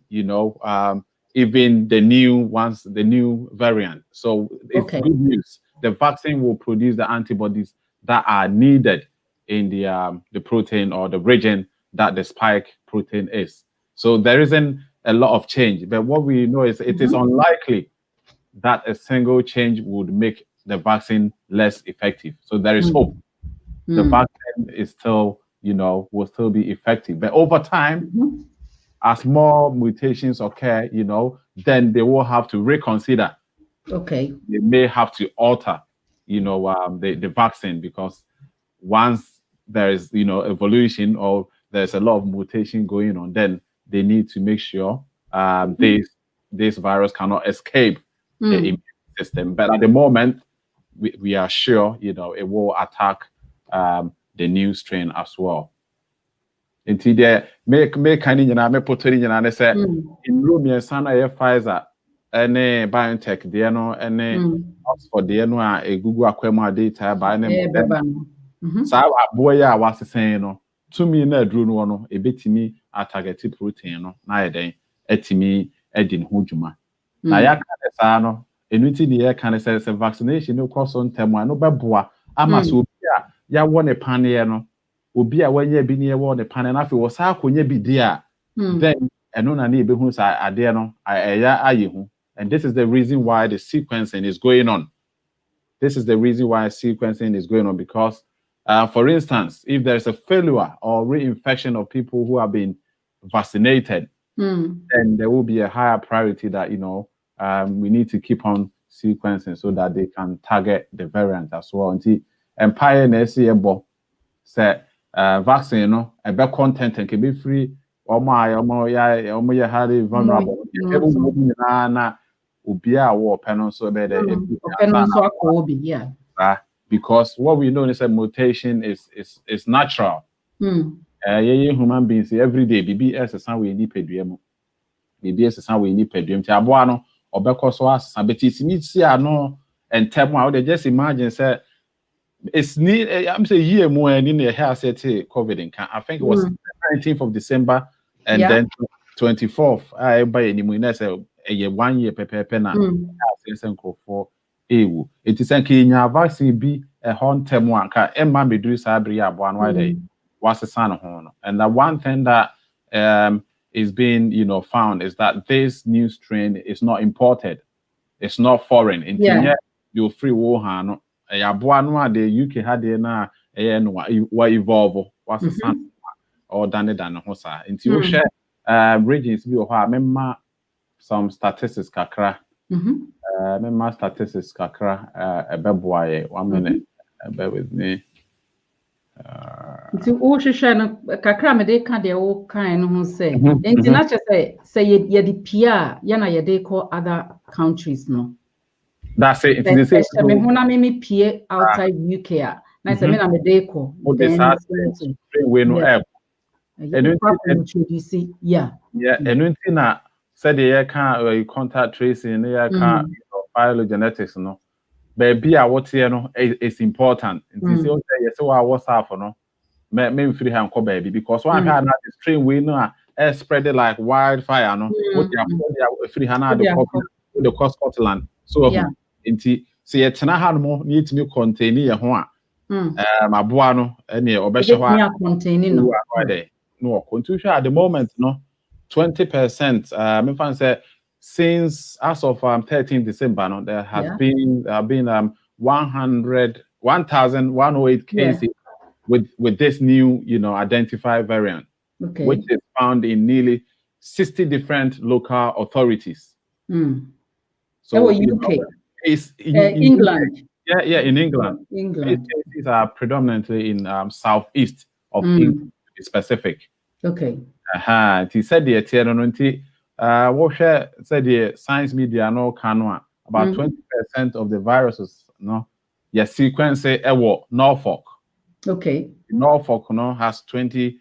even the new ones, the new variant. So it's good news. The vaccine will produce the antibodies that are needed in the protein or the region that the spike protein is. So there isn't a lot of change. But what we know is it is unlikely that a single change would make the vaccine less effective. So there is hope. The vaccine is still, will still be effective. But over time, as more mutations occur, then they will have to reconsider. Okay. They may have to alter, the vaccine, because once there is, evolution or there's a lot of mutation going on, then they need to make sure this virus cannot escape the immune system. But at the moment, we are sure, it will attack the new strain as well. Until they make kind of me put it in and say in Romeo Sana Pfizer and BioNTech, and Oxford, a Google Aquema data by name. So boy, I was saying, to me, no drone one, a bit me a targeted protein, na day, etimi, edin hujuma. Na ya canesano, enwiti the air can say vaccination, no cross on termo, no babua, amasu, ya one a paniano. Obi a when ye be near one the pan and after was how could ye be dear? Then and no need be who's I dare no and this is the reason why the sequencing is going on. This is the reason why sequencing is going on, because for instance, if there's a failure or reinfection of people who have been vaccinated, then there will be a higher priority that we need to keep on sequencing so that they can target the variant as well. Until empire say vaccine no ebe content and can be free omo highly vulnerable na obi a wo peno so be the because what we know is that mutation is natural. Human beings every day BBS is we need peduem BBS is we need peduem ti aboa no obekọ so asesa but it needs see no entem a we just imagine say it's neat. I'm saying year more and in the hair set COVID. I think it was 19th of December and then 24th. I buy any more. That's a 1 year per pena. For it is a Kenya vaccine be haunted one ka emma bedru sabri aboa no day was a son of and the one thing that is being found is that this new strain is not imported, it's not foreign. In you free war no aboa no the UK had na no evolve was a son or than ho sa into you share regions bi ho memma some statistics kakra memma statistics kakra ebeboaye 1 minute bear with me nti o hwehwɛ no kakra me de ka de o kan no ho say nti na che say ye de pia ya na ye de call other countries no that's it they say me ho na me pie outside UK a na say me na me de call then we no air and introduce and na said the can contact tracing ya can phylogenetics no baby a what here no is important nti say yes so WhatsApp no me free hand ko baby because one had the strain we know spread it like wildfire no what they free hand the cost Scotland so nti say etena ha no need to contain ye ho a aboa no ene obehye ho contain no no constitution at the moment no 20% me fan say since as of 13 December no there has been 1,108 cases with this new identified variant which is found in nearly 60 different local authorities. So UK is in England. In England. England. These are predominantly in southeast of England, to be specific. Okay. He said the what said the science media no can about 20% of the viruses no sequence Norfolk. Okay. Norfolk has 20%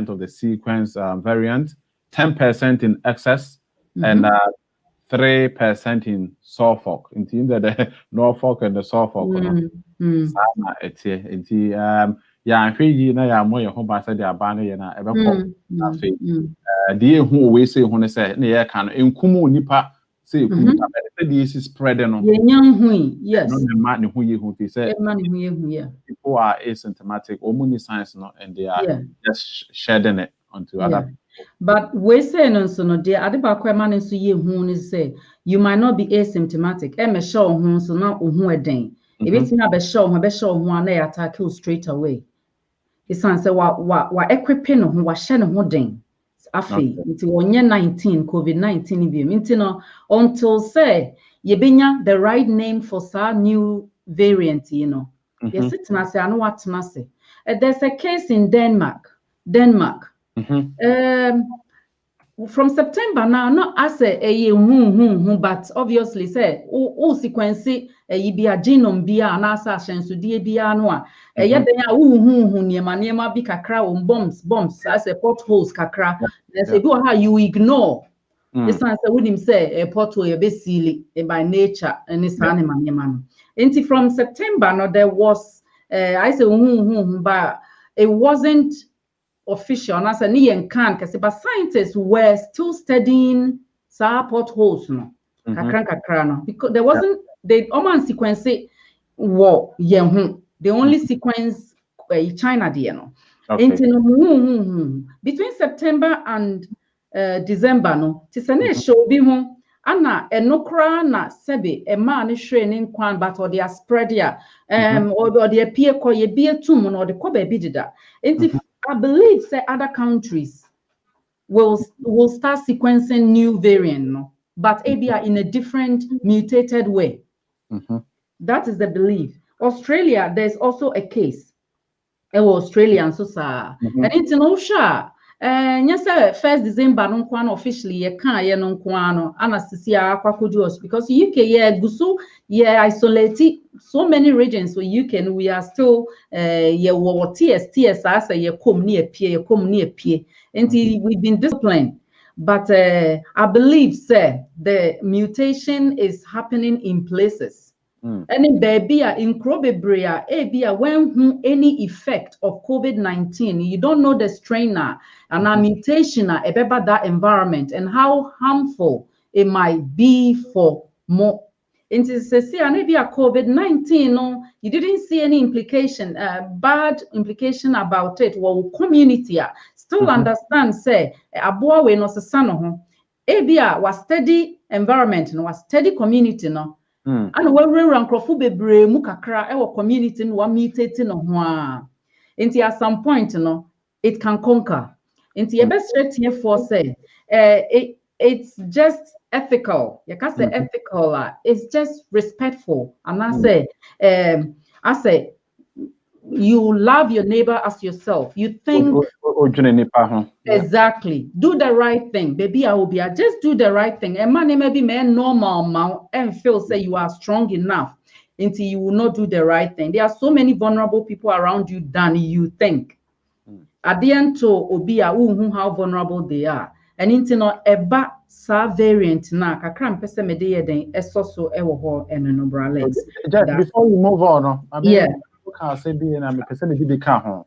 of the sequence variant, 10% in excess, and 3% in Suffolk. In the Norfolk and the Suffolk. The who we say when say na can enkumu nipa say this is spreading on yes no man who you who say people are asymptomatic or signs no and they are just shedding it onto other people. But we say no so no there ade ba kwa man so ye hu ni say you might not be asymptomatic e me show hu so na ohu eden e betimi abeshow hu na ya attack you straight away. It's say wa equip no ho wa hye no ho den afi nti wonye 19 COVID-19 bi nti no until say ye benya the right name for sa new variant yes itna say anu watna say there's a case in Denmark from September now not as a but obviously say o sequence yi bia genome bia na asa ahensodie bia no a ye den a niema bi kakra on bombs as a potholes kakra say bi ha you ignore this one say would him say a pothole ye be sealy by nature and this animal no enti from September no there was I say but it wasn't official na say ni yen kan kase but scientists were still studying potholes no kakra no because there wasn't they almost sequence wo yen hu they only sequence China there no between September and December no ti say na show bi hu ana enokra na sebe e ma ne hwe ne nkwan but or they are spread here or they appear ko ye bi etum no or the ko ba bi dida enti I believe say other countries will start sequencing new variant no but maybe in a different mutated way. That is the belief. Australia, there's also a case Australian so and it's no sure yes 1st December no kwan officially ye kan ye no kwan no anesthesia akwakodu because UK ye gusu ye isolate so many regions for UK and we are still ye wo TS as ye kom ne apie and we've been disciplined but I believe say the mutation is happening in places. Any baby in Krobebrea, when any effect of COVID-19, you don't know the strain and a mutation about that environment and how harmful it might be for more Into maybe a COVID-19, no, you didn't see any implication, bad implication about it. Well, community still understand, say, a boy we no son Abia was steady environment, no, was steady community, no. And when we run bebre mu kakra our community no wa meet it no ho. Into at some point, no, it can conquer. Into your best straight here for say, it's just ethical. You can say ethical. It's just respectful. And I say, you love your neighbor as yourself. You think exactly. Do the right thing, baby. I will be. Just do the right thing. And money maybe man normal and feel say you are strong enough until you will not do the right thing. There are so many vulnerable people around you than you think. At the end to obia who how vulnerable they are. And into no eba sa variant na kakra mpese me de yeden esoso ewo ho eno no bralex. Just before we move on, I mean, yeah. Can say be na me pese me di kan ho.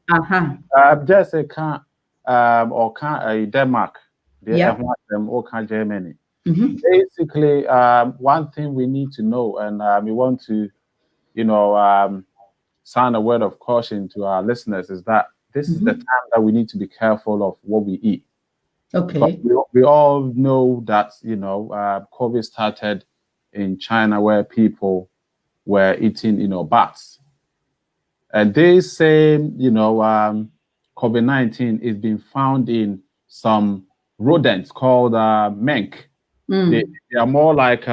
Just say can or can Denmark they have them or can Germany. Basically, one thing we need to know, and we want to, sound a word of caution to our listeners, is that this is the time that we need to be careful of what we eat. Okay. We all know that, COVID started in China where people were eating, bats. And they say, COVID-19 is being found in some rodents called mink. They are more like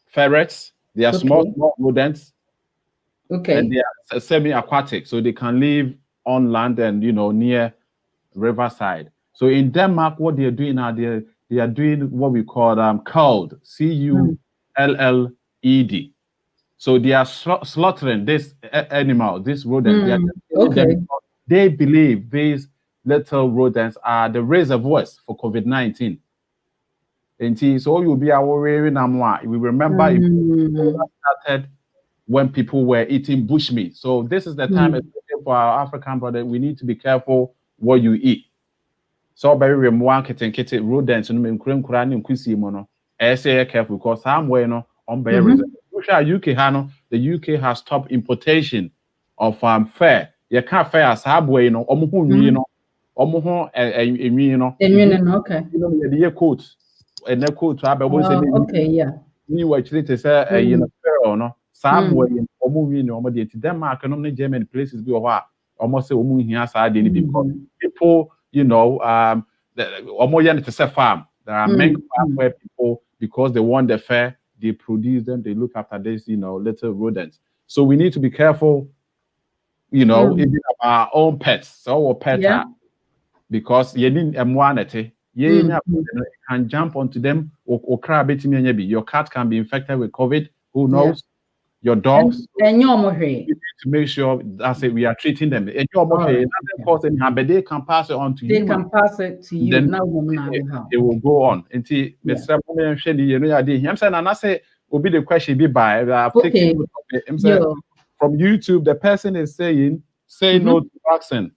ferrets. They are small rodents. Okay. And they are semi-aquatic, so they can live on land and, near riverside. So in Denmark, what they are doing now, they are doing what we call culled, culled. So they are slaughtering this animal, this rodent. They believe these little rodents are the reservoirs for COVID-19. And so you'll be aware. We remember it started when people were eating bushmeat. So this is the time, especially for our African brother, we need to be careful what you eat. So very remote rodents careful because somewhere on UK the UK has stopped importation of fare. You can't fare as halfway okay. The coat and the coat okay, yeah. You actually to say no somewhere in Denmark and German places be almost say because people, to say farm. There are many farm where people, because they want the fare, they produce them, they look after this, little rodents. So we need to be careful, even our own pets. So our pets because you need you can jump onto them or crab it. Your cat can be infected with COVID. Who knows? Your dogs. And you need to make sure that's it. We are treating them. And but they can pass it on to you. They can pass it to you. Then now it will go on. Until I'm saying, and I say, will be the question be by. I've taken from YouTube. The person is saying, say no to vaccine.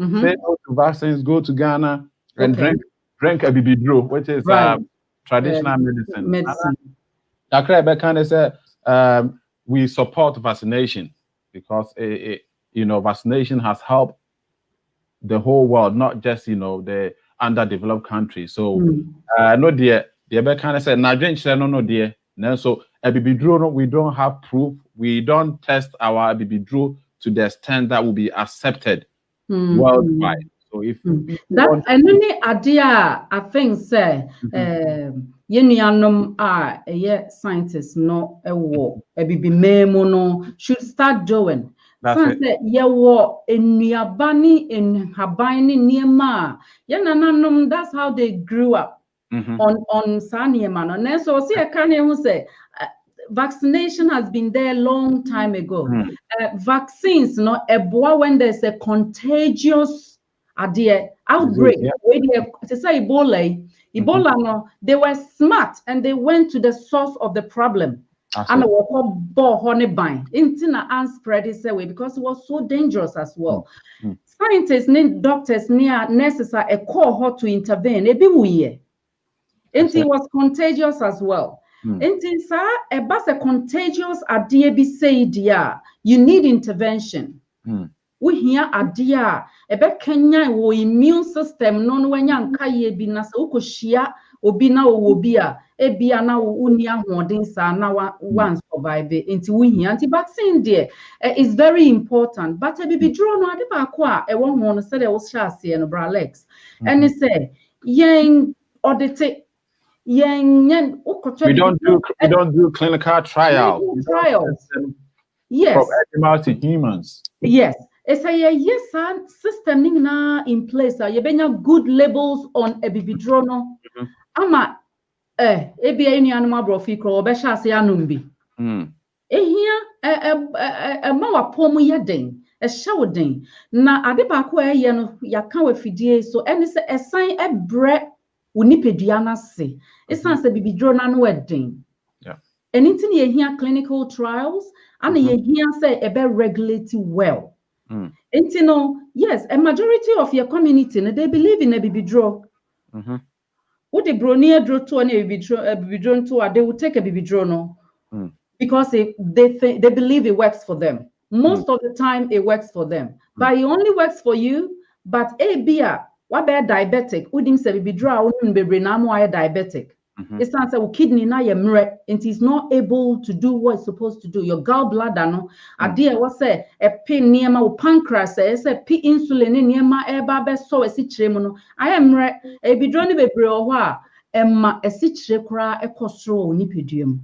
Say no to vaccines. Go to Ghana and drink a BB which is traditional medicine. We support vaccination because vaccination has helped the whole world, not just the underdeveloped countries. So no dear, the kind of said no dear. So we don't have proof. We don't test our BB to the extent that will be accepted worldwide. So if that any idea, I think say scientists no should start doing. That's it. That's how they grew up on Sanyemano. And so see, I can't say vaccination has been there a long time ago. Vaccines, when there's a contagious outbreak, to say Ebola, they were smart and they went to the source of the problem. And spread it away because it was so dangerous as well. Scientists, doctors, nurses are a cohort to intervene. It was contagious as well. Enti sa e ba se contagious adie bi say dia, you need intervention. We hear adie e be kanya wo immune system no no wanya nkaye bi na se ukohia obi na obi a e bia na wo uni ahoden sa na one survive enti we hear anti vaccine there is very important, but e bi draw no ade ba ko a e wo ho no se de wo sha ase no bra Alex and it say yen audit we don't do clinical trials. Yes. From animals to humans. Yes. It's a yes system in place. You benya good labels on a bibidrono. Ama ebi any animal brofi kro obesha se anumbi. Here ma wapomu yeden. A shawden. Na ade ba ko ye no yaka wafidie so any say a sign e bre unipeduana se. It's not a bibidrona no wedding. Yeah. And into here clinical trials and here say a better regulate well. And you know, yes, a majority of your community they believe in a bibidro. What the bronia draw to an bibidron to they will take a bibidrono because they believe it works for them. Most of the time it works for them. But it only works for you. But a beer, what about diabetic? Udim se bibidra unim be na mo diabetic. It's not a kidney na yemre, and it's not able to do what it's supposed to do. Your gallbladder no, idea was say a pin near my pancreas, a p insulin near my eba so a citremon. I am re a bidroni bebre emma a citre a costro nipidium.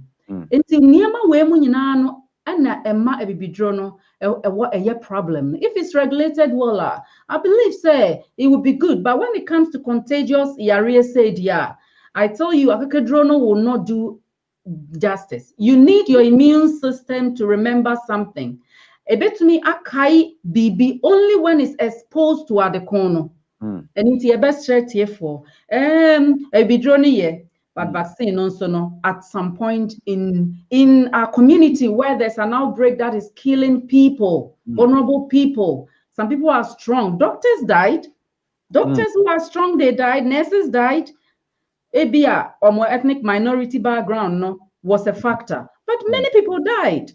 Into near my way munano and emma a bidrono a year problem. If it's regulated well, I believe say it would be good. But when it comes to contagious diarrhea, said yeah. I tell you, Akakadrono will not do justice. You need your immune system to remember something. A bit to me, Akai BB only when it's exposed to adekono. And it's your best threat here for a bidroni, but vaccine also no at some point in our community where there's an outbreak that is killing people, vulnerable people. Some people are strong. Doctors died. Doctors who are strong, they died. Nurses died. Ebia or more ethnic minority background no was a factor, but many people died.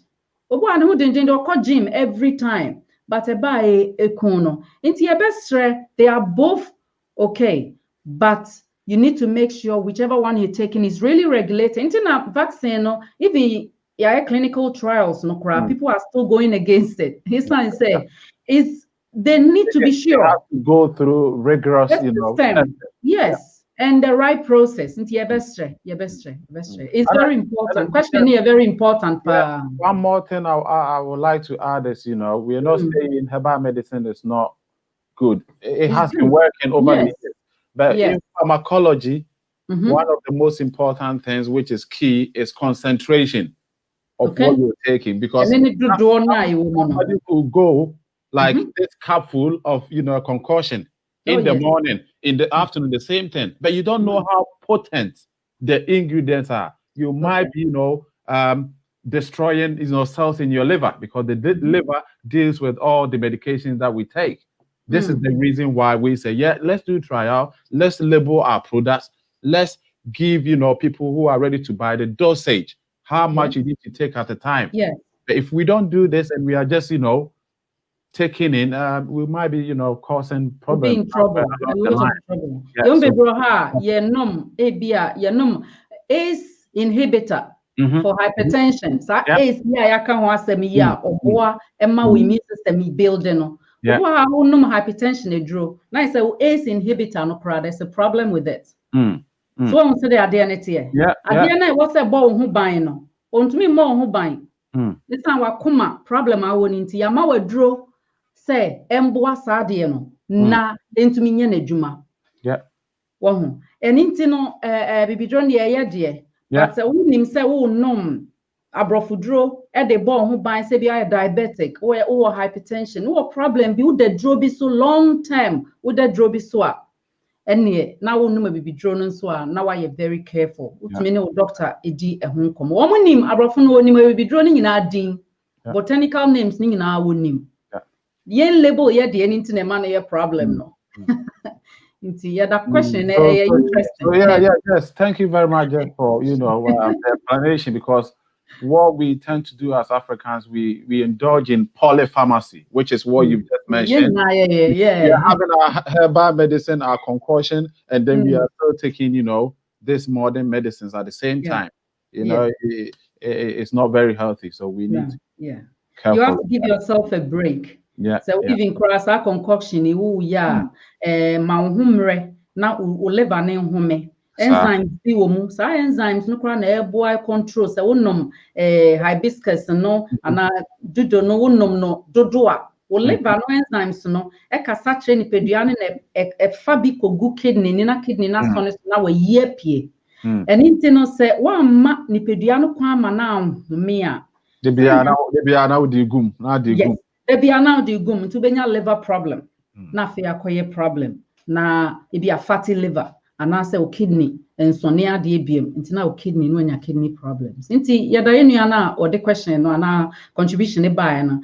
Obo and who didn't call gym every time, but a buy a kono. Into your best they are both okay, but you need to make sure whichever one you're taking is really regulated. Into na vaccine no, even clinical trials no crap, people are still going against it. His line say is they need to be sure. They have to go through rigorous, yes. And the right process into your best. It's very important. Question here very important. One more thing I would like to add is, we are not saying herbal medicine is not good. It has been working over the years. But in pharmacology, one of the most important things which is key is concentration of what you're taking. Because somebody will go like this cupful of concoction. In the morning, in the afternoon, the same thing. But you don't know how potent the ingredients are. You might be, destroying, cells in your liver because the liver deals with all the medications that we take. This is the reason why we say, let's do trial. Let's label our products. Let's give, people who are ready to buy the dosage, how much you need to take at a time. But if we don't do this and we are just, taking in, we might be, causing problems. Being trouble, a lot of trouble. ACE inhibitor for hypertension. So ACE, immune system building. Hypertension Now so ACE inhibitor no crowd. There's a problem with it. So I want to say the idea. What's a ball who buying no? On to me more who buying. This time wakuma problem I want into Yama draw. Say emboa sadie no na entumi nye n'adwuma wo and into no bibidron de but wonim say wo nom abrofudro e de ball ho ban say bia diabetic or hypertension or problem bi wo de draw bi so long term wo de draw bi so a ene na wo nom bibidron no so a na why very careful utumi ne doctor edi ehun kom wo monim abrofo no onim bibidron nyina din botanical names ni nyina wo nim yen label the internet man a problem no Yeah, that question is interesting. Yes. Thank you very much, Jeff, for the explanation, because what we tend to do as Africans, we indulge in polypharmacy, which is what you've just mentioned. We are having our herbal medicine, our concoction, and then we are still taking, this modern medicines at the same time. It's not very healthy, so we need to be careful. You have to give yourself a break. So even cross our concoction, mahumre na liver ne home enzymes bi wo mu. So enzymes no kra na boy control so wonom hibiscus no ana dudo no wonom no dodo a liver no enzymes no e kasa kire ni pedua ne e fa bi kogu kidney ni na so na wa yie pie. And intino say one ma ni pedua no kwa ma na home a de bia na di gum na di gum. De bia na di gum to benya liver problem. Na fe akoye problem na e be a fatty liver and I say o kidney and so near the ABM until now kidney no nya kidney problems. Inti yada yenu na or the question no na contribution e buy na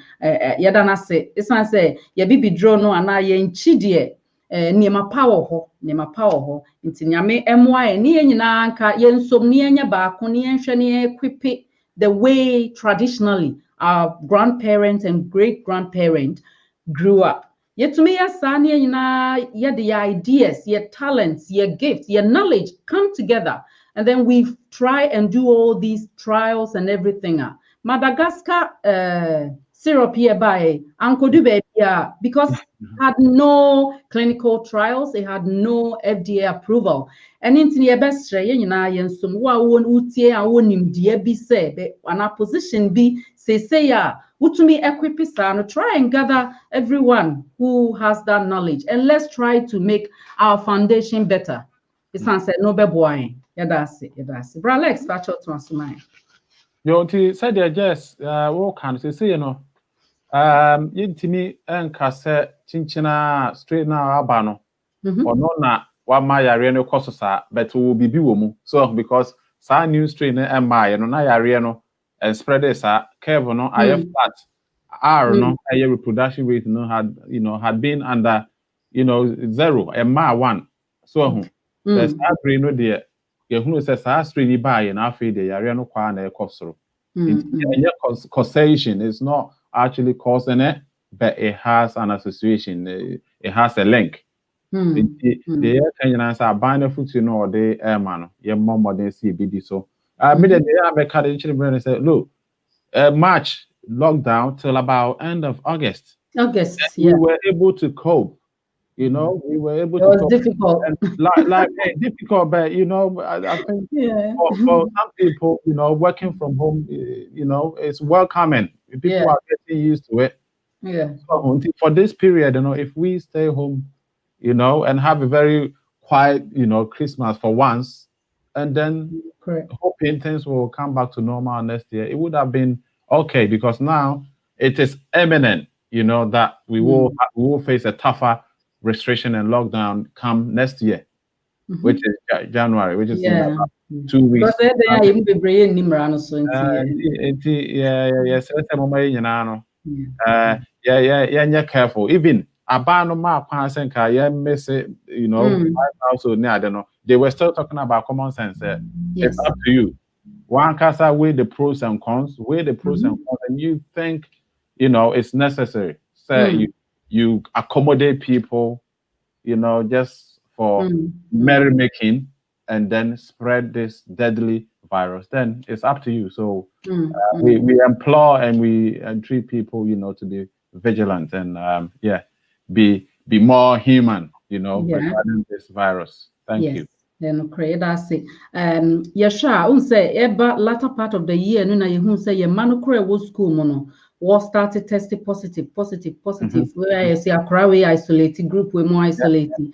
yada na say isan say ye bibi draw no ana ye nchidie niema power ho inti nyame emwa ni nyina anka ye nsom ni enya baako ni enhwe ni equipe the way traditionally our grandparents and great grandparents grew up. Yet to me, yes, the ideas, your talents, your gifts, your knowledge come together, and then we try and do all these trials and everything. Madagascar syrup here by Uncle Dube, because had no clinical trials, they had no FDA approval. And into the best some won utie a wonim dear be say, an opposition be say Utumi equipisano, try and gather everyone who has that knowledge and let's try to make our foundation better. It's said no be boy. That's it. Bra Alex, patch out to us mine. You said yes, what can say, yintimi enkase chinchina straight now abano. Or no na wa ma yare no kososa, but will be biwomu. So because sa new strain and my na yare no and spread this curve no I have flat R no a reproduction rate no had been under 0 and ma 1 so there's agree no there you who says strain by and after the area no kwa na ekosoro causation is not actually causing it, but it has an association, it has a link. The Kenyans are buying food the man your mom or they see BD so immediately I cut and said look March lockdown till about end of August. We were able to cope. We were able to cope. Difficult. And like difficult, but I think for some people, working from home, it's welcoming. People are getting used to it. So for this period, if we stay home, and have a very quiet, Christmas for once, and then hoping things will come back to normal next year, it would have been okay, because now it is imminent, that we will face a tougher restriction and lockdown come next year, which is January, which is in about 2 weeks. Careful. Even miss it, they were still talking about common sense. It's up to you. One casa weigh the pros and cons, and you think, it's necessary. Say you accommodate people, just for merrymaking, and then spread this deadly virus. Then it's up to you. So we implore and we entreat people, to be vigilant and be more human, regarding this virus. Thank you. Then create that's it. Say latter part of the year, no say your man was school mono was started testing positive. Where I say a crowd isolated group we more isolated.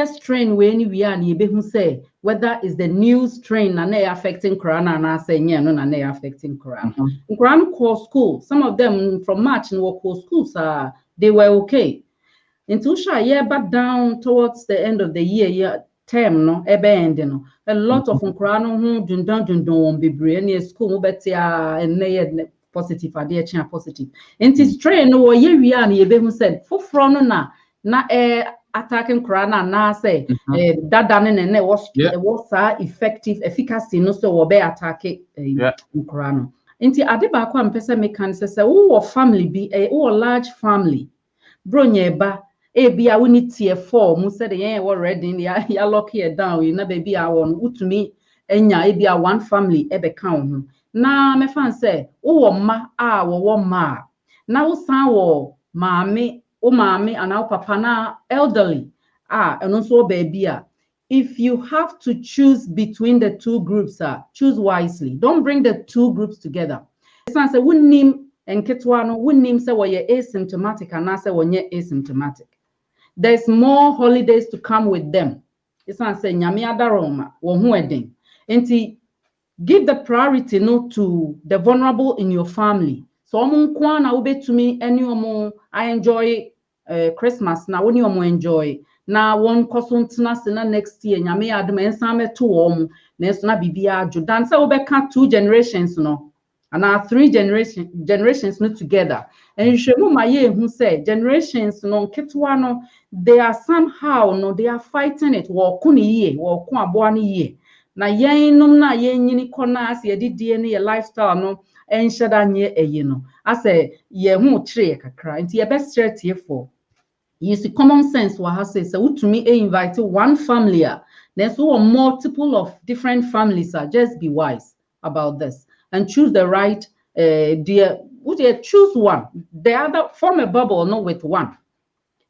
Strain we any we are who say whether is the new strain and they affecting Corona and I say no they affecting Corona. Grand core school, some of them from March in work schools they were okay. Into but down towards the end of the year term no ending a lot of Corona who don't be brain school but and positive are positive. Into strain no we are who said for front na attacking corona na say that dane was effective efficacy no so will be attacking corona. Inti ade ba ko ampese mekan say wo family bi wo large family bronye ba bia wo ni tier 4 mu say the yen wo ready ya lock here down na baby a won utumi enya bia one family be kan ho na me fan say wo ma a wo ma na wo san wo maame and our papa na elderly and also baby if you have to choose between the two groups choose wisely. Don't bring the two groups together. It's not say wunnim enketwa no wunnim say we asymptomatic and na say we asymptomatic. There's more holidays to come with them. It's not say nyame adaroma wo ho eden. Enti give the priority no to the vulnerable in your family. So omunkwa na ubetumi eni omo I enjoy Christmas na woni omo enjoy na won koso ntena se na next year nyame adom ensan meto wo na eso na bibia adwo dan say obeka 2 generations no and 3 generations no together and you should ma ye hu say generations no ketwa no they are somehow no they are fighting it wo ko ni ye wo ko abo ni ye na yen num na yen nyini kona ase yedidie ne ye lifestyle no enhyeda nye eye no ase ye hu kire kakra nti ye best straight for you see common sense wa say utumi invite one family there's multiple of different families just be wise about this and choose the right choose one the other form a bubble not with one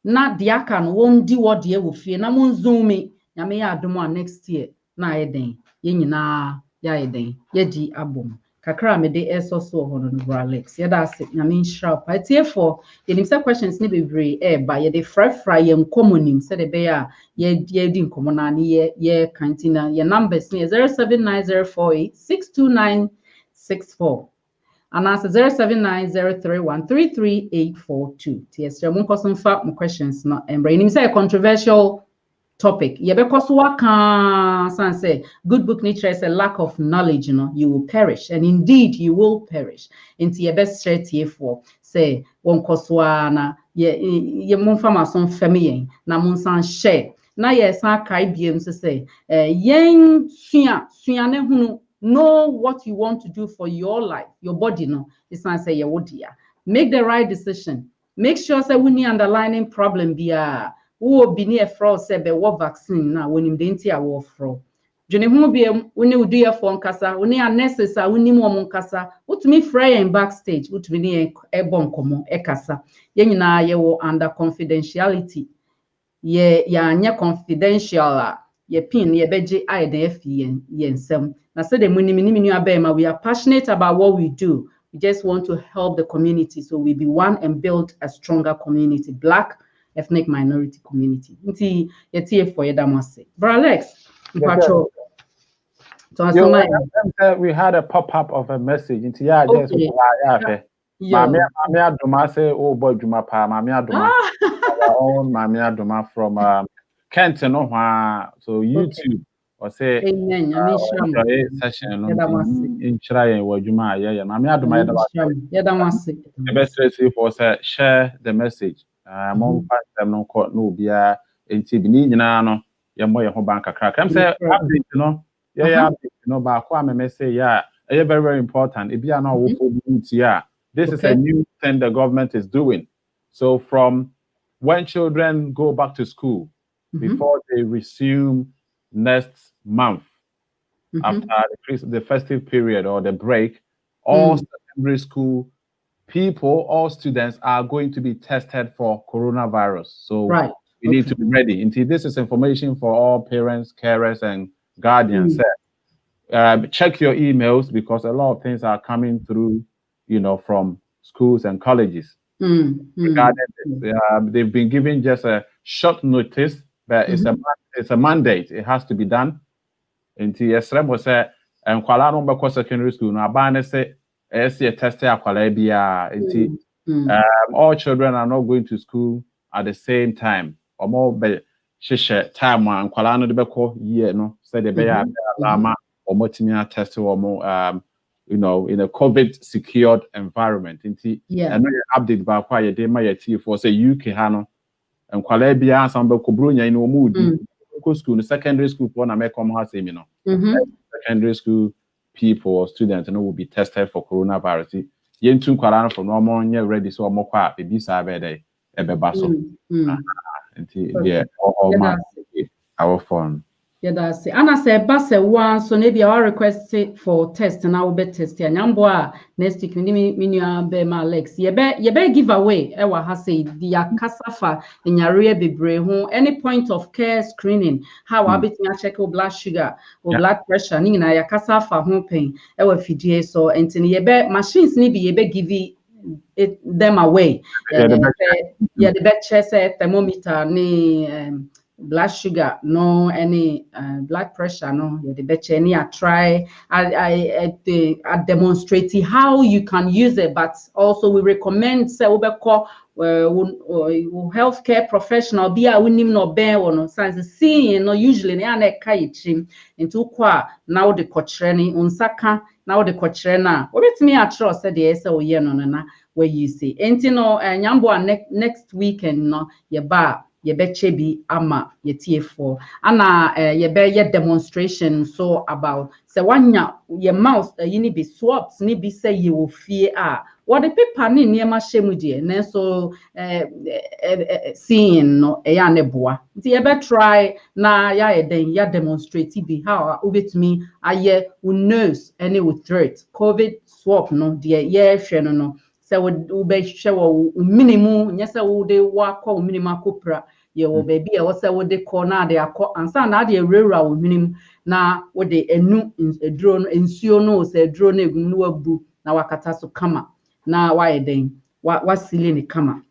not the can won't do what they will fear na mon zoom me nyame ya adomo next year na eden ye nyina ya eden ye di abom kakra me de eso so ho no Alex ye da se nyame nshra pa tie for ye nim say questions ni bebre ba ye de fra ye nkomonim se de be ya ye di nkomo na ne ye kantina ye numbers ni 0790486296 and answer 0790313384 tie se mo nkoso fa mo questions na embre nim say a controversial topic. Because say good book nature is a lack of knowledge, you will perish, and indeed you will perish. Into your best straight here for say one koswana ye mon fama son family na mon san share. Na yes kai biem to say yen suya ne hunu know what you want to do for your life, your body no. It's not say ye make the right decision. Make sure say we need underlying problem be wo bi ne efro se be wo vaccine na wonim de nti a wo fro dwene ho bi woni udu ye fo nkasa woni unnecessary woni mo nkasa utumi frey en backstage utumi ne ebon komo ekasa ye nyina ye wo under confidentiality ye ya anya confidential ye pin ye beje aide afi ye nsem na se de munimi ni minu abema we are passionate about what we do. We just want to help the community so we be one and build a stronger community, Black ethnic minority community. Nti yetie for yedamase. Bro Alex, mpacho. We had a pop-up of a message. Nti ya just Mami Aduma say oh boy Juma pa Mami Aduma. Our own Mami Aduma from Kenton so YouTube or say amen. Session in Chirayen or Juma Mami Aduma yedamase. The best way for say share the message. Mo them no court no bia enti bi ni nyina no ye mo ye ho bank kakra kam say update no update no ba kwa me say very very important e bia na wo for this is a new thing the government is doing. So from when children go back to school before they resume next month after the festive period or the break, all secondary school people, all students are going to be tested for coronavirus. So we need to be ready. Indeed, this is information for all parents, carers, and guardians. Check your emails because a lot of things are coming through, from schools and colleges. Regarding this, they've been given just a short notice, but it's a mandate. It has to be done. Indeed, Esrem was said, and Kuala Lumpur Secondary School. Now, Barney said. All children are not going to school at the same time. Or more be time and Kuala Lumpur year no said the bear lama or motimia test or more in a COVID secured environment. I know you update by quiet day my for say UK Hano and kwala bia some be kobro nya no mu di school secondary school for na me come ha say me no secondary school people or students will be tested for coronavirus. Yentu kwala for no more ready so mo kwa be sa be dey e be ba so. All man our phone. Yeah, that's it. And I said, Basse one, so maybe I request for test and I will be testing. Nyamboa next week, me be my legs. You be give away. Ewa ha say the akasafa in your rear be brave. Any point of care screening. How I be check your blood sugar or blood pressure. Ni na ya kasafa home pain. Ewa fidye so. Enti you be machines ni be give them away. The bed chest thermometer ni. Blood sugar, no any blood pressure, no. The better any I try. I demonstrate how you can use it, but also we recommend say we call healthcare professional be a winning no bear or no science seeing no usually na kai chim into kwa now the coaching unsaka now the coaching na what me I trust said the say we no na where you see enti no nyambo next weekend no ye ba ye betche bi ama ye tie4 ana ye be ye demonstration so about say wanya ye mouse yini be swaps ni be say ye wo fie a what the paper ni niema shemu die na so seeing no ya ne boa nti ye be try na ya eden ya demonstrate bi how obetumi aye nurse any with threat covid swap no die ye hwe no say we be hwe minimum nyese wo de wakọ minimum akopra ye wo baby e wo say wo de call na de akọ ansa na de rewura wo minimum na wo de enu eduro no ensuo no say eduro na egum no wabu na wakata so kama na wa eden wa sili ni kama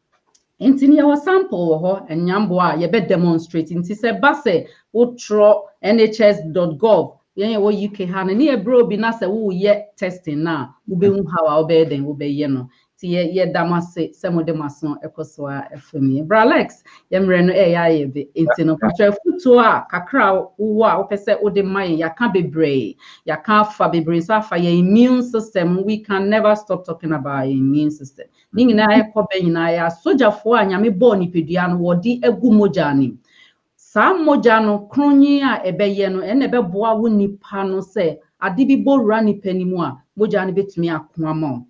enti ni your sample wo ho enyambo a ye be demonstrate enti say base wo tro nhs.gov yen wo UK ha na ni ebro bi na say wo ye testing na wo be hu how wo be den wo be ye no ti ye damase se mo de maso ekoso a efemi bra Alex ye mre no ya ye be enti no patwa futu a kakra wo a wo pese wo de mai ya ka bebre ya ka fa bebre so afa your immune system. We can never stop talking about your immune system ni nyina e ko be nyina ya sojafo a nyame bo ni pedua no wo di egu moja ni sa moja no kronyi a ebeye no ene be boa wo nipa no se ade bi borura nipa ni mu a moja no betumi akoama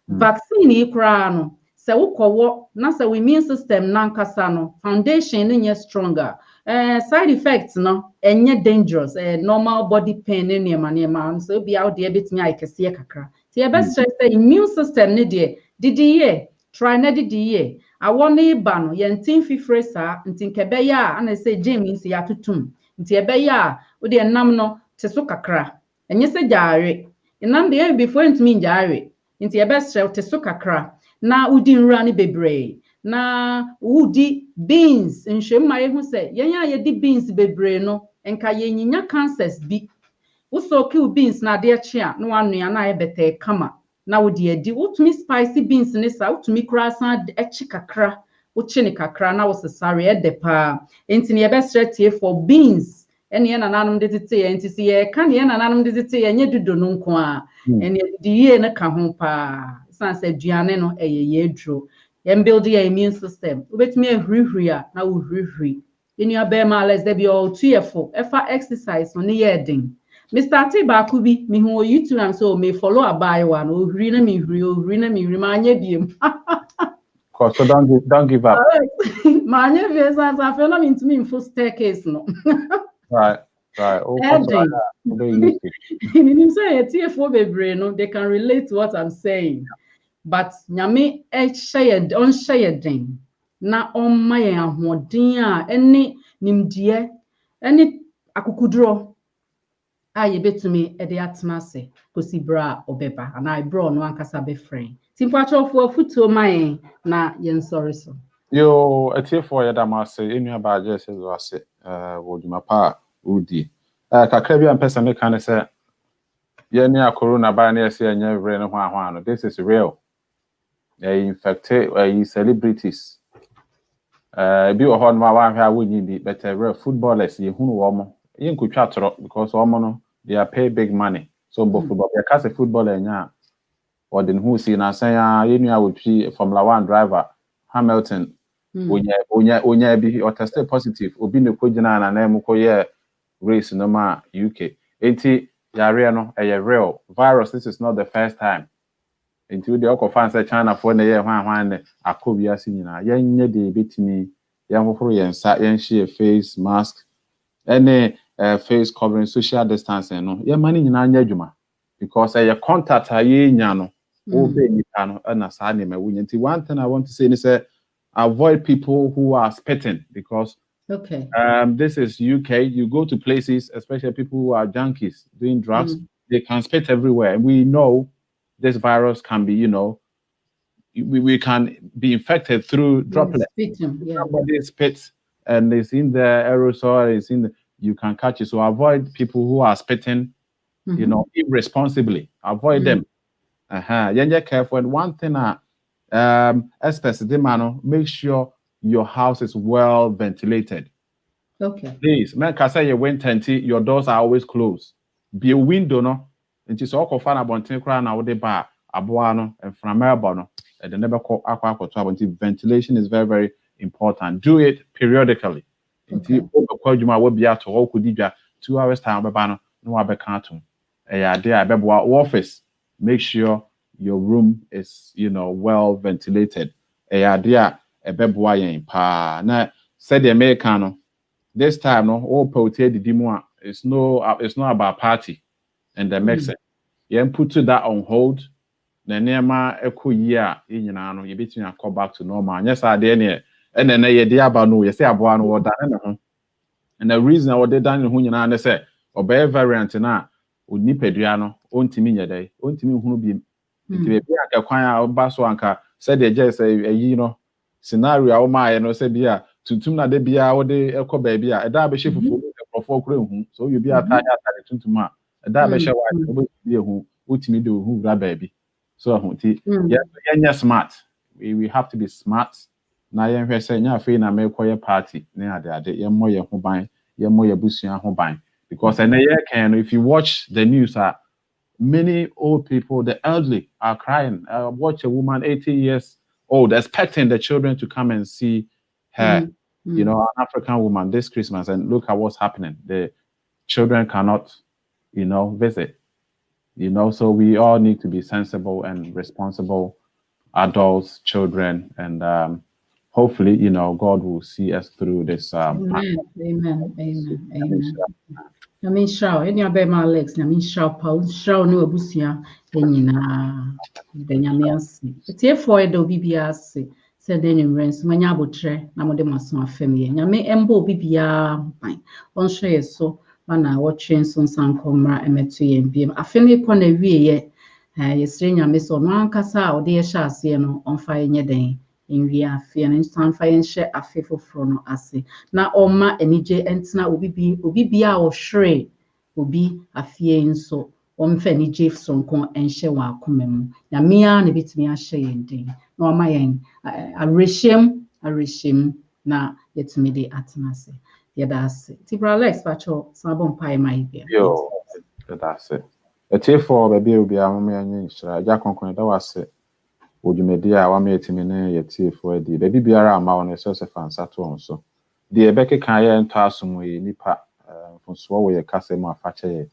vaccine ikra no se wokowo na se immune system nankasa no foundation nye stronger side effects no enye dangerous normal body pain ne ma so be out there betumi aikese kakra ti e best say immune system ne de didiye try na didiye awone ba no ye ntin fifre sa ntin kebe ya ana say James ya tutum nti ebe ya wo de nam no te so kakra enye se jaare nam de before ntimi jaare nti ebe srew te so kakra na udi nra ne bebre na udi beans nhwemma ye hu se yenya ye di beans bebre no enka ye nyinya cancers bi wo so ki beans na de chia no anua na ye bete kama na wodi edi wotumi spicy beans ne sa wotumi krasan echi kakra wochi ne kakra na wo sesare edepa enti ne ye besre tie for beans ene ye nananom de tete ye enti se ye ka ne ye nananom de tete ye nye dudo no nko a ene di ye ne ka ho pa san se duane no ye dro ye build your immune system obetumi ehurihuri a na wo hurihuri enu abema let's there be all tuefo efa exercise on ye den Mr. Tiba Kubi, me who YouTube and so may follow a buy one or rina me remind you. So don't give up. My nephews as I fell into me in full staircase. No. Right. Say they can relate to what I'm saying. But nyame on share ding. Na on my ahoden any nimdie any akukudro. Aye betumi e de atena se kosi bra obeba and I bro no ankasa be friend timpacho for futuo man na yen sorry so yo etie for ya damase enu aba just as was woduma pa udi kakra bi ampesa me kan se ye ne corona ba na se enye vre no hwa no this is real infected celebrities bi wo ho no ma wa hwa wonyi bi but real footballers ye hunu wo mo ye nkotwa toro because wo mo no they are pay big money so both football they cast a footballer nya or then who see na say ya yenu a wotwi Formula 1 driver Hamilton onya bi or tested positive obi ne ko gina na na mu ko ye race no ma UK enti yare no real virus. This is not the first time. Enti the okofa say China for na ye hwan ne akobia si nyina yenye de betimi yen hohoro yen sa yen share face mask any face covering, social distancing no ye mani nyina anya adwuma because your contact ye nya no obe nipa no na sa ne ma wunya. Enti one thing I want to say is avoid people who are spitting because this is UK. You go to places, especially people who are junkies doing drugs, they can spit everywhere. And we know this virus can be, we can be infected through droplets. Somebody spits and it's in the aerosol, you can catch it. So avoid people who are spitting, irresponsibly. Avoid them. You're careful. And one thing, especially, make sure your house is well ventilated. Please, man, can say you went your doors are always closed. Be a window, no. And it's all confined about 10 crown now the bar, abuano, and from Melbourne, and the never call aqua. Ventilation is very, very important. Do it periodically. Until you will be out to all 2 hours time, babano, no abe cartoon. Office. Make sure your room is, well ventilated. Idea a beboy pa na said the Americano. This time, no, all potato the demo. It's not about party and the Mexican. You put that on hold. The nearma echo year in you between and come back to normal. Yes, I did. And then they about no, you say about no done. And the reason I would done in Hunan, they say, obey variant na would nip Adriano, own to me a day, own to me who be a choir basso anchor, said they just a scenario, my and say beer. To na de bia wo de ekọ ba bia e da be hye fufu profo kure hu so you be ataya atare tuntuma e da be hye wa wo be hu utimi de hu gra ba bi so hu ti yeah smart we have to be smart na yen hwe say nya fe na me koye party na ade yen mo ye ho ban yen mo ye busua ho ban because and if you watch the news many old people, the elderly are crying. Watch a woman 80 years old expecting the children to come and see her, an African woman this Christmas, and look at what's happening. The children cannot, visit. So we all need to be sensible and responsible adults, children, and hopefully, God will see us through this. Amen. I mean, show any about my legs. I mean, show Paul, show no abusia. Then it's here for the BBS. Said then in rents, when you butre, Namode Mason family, and may embo BBR fine. On share so, when I watching some comra and met to and beam. I feel it on a way, yesterday, Miss Oman or dear Shas, on fire in your day. In real fear and stand fire and share a faithful front I say. Now, Oma and EJ and Sna will be our shray, will be a fear in so. Fanny Jefferson con and share our commem. Now, me and a bit me a shame thing. No, my end. I regime, now it's me the atmosphere. Yeah, that's it. Tibra Lex, but your sabon pie might be. Yo, that's it. A tear for baby will be a man, Jacquah that was it. Would you media our mate me a tear for the baby be around my own excessive fan Saturn so. The Rebecca Kaya and Tarsum we nipa from Swallow a castle fatche.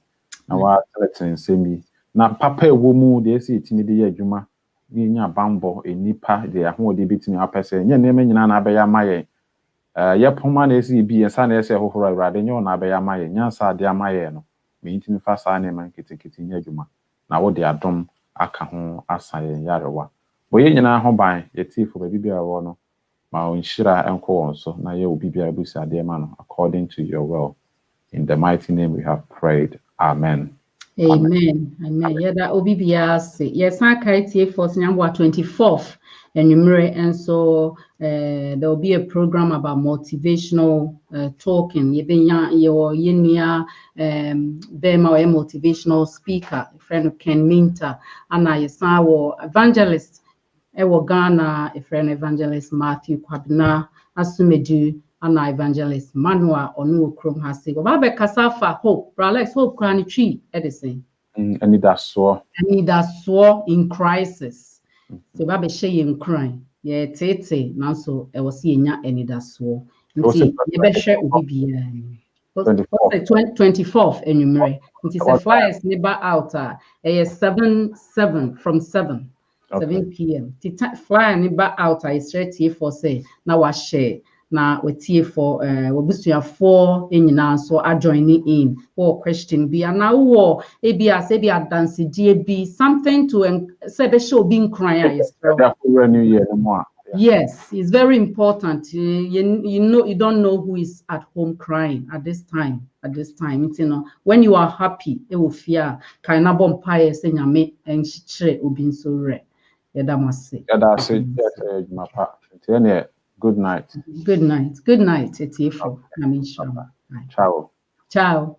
Now I telling say me. Now papa woman they see it in the year Juma. Ninya bambo a nipa they are who they beating up person. Your name in an abaya maye. Poman is be a son as a whole rather than your nabaya maye. Yansa dear maye no. Meeting fast name and kitty near Juma. Now what they are dumb akahon asay yarewa. Boy nyina ho ban yeti for baby bia wo no ma onhira enko won so na ye obi bia busa de ma no according to your will. In the mighty name we have prayed. Amen. Amen. Yeah, that obibia say. Yes, I carry for Nyambwa 24th and so there will be a program about motivational talking. Your yenya bema or motivational speaker, friend of Ken Minter, and I saw evangelist Ewo Ghana, a friend evangelist Matthew Kwabna, Asumedu, and evangelist Manuel Onu Krom has said, Babe Kasafa, hope, Bralex, hope, Granny Tree, Edison. And that's so in crisis. So Babe Shay in crime. Yeah, tete. Now so I was seeing ya any that's so. Nti yebehwe obi bia. 24th enumere. Nti se flyers neighbor out 7 from 7 p.m. Ti flyer neighbor out is straight here for say na wa share na wetie for wobusuafo enyina so joining in for question bi na wo e bia se bia dance die bi something to say be show bi nkran yes. New year no more. Yes, it's very important. You know, you don't know who is at home crying at this time. It's, you know, when you are happy, it will fear. Kaina bompire saying me and she will be so rare. Yeah, that must say. Yeah, that's it. Yes, good night. Good night. Good night. It's for. Ciao. Ciao.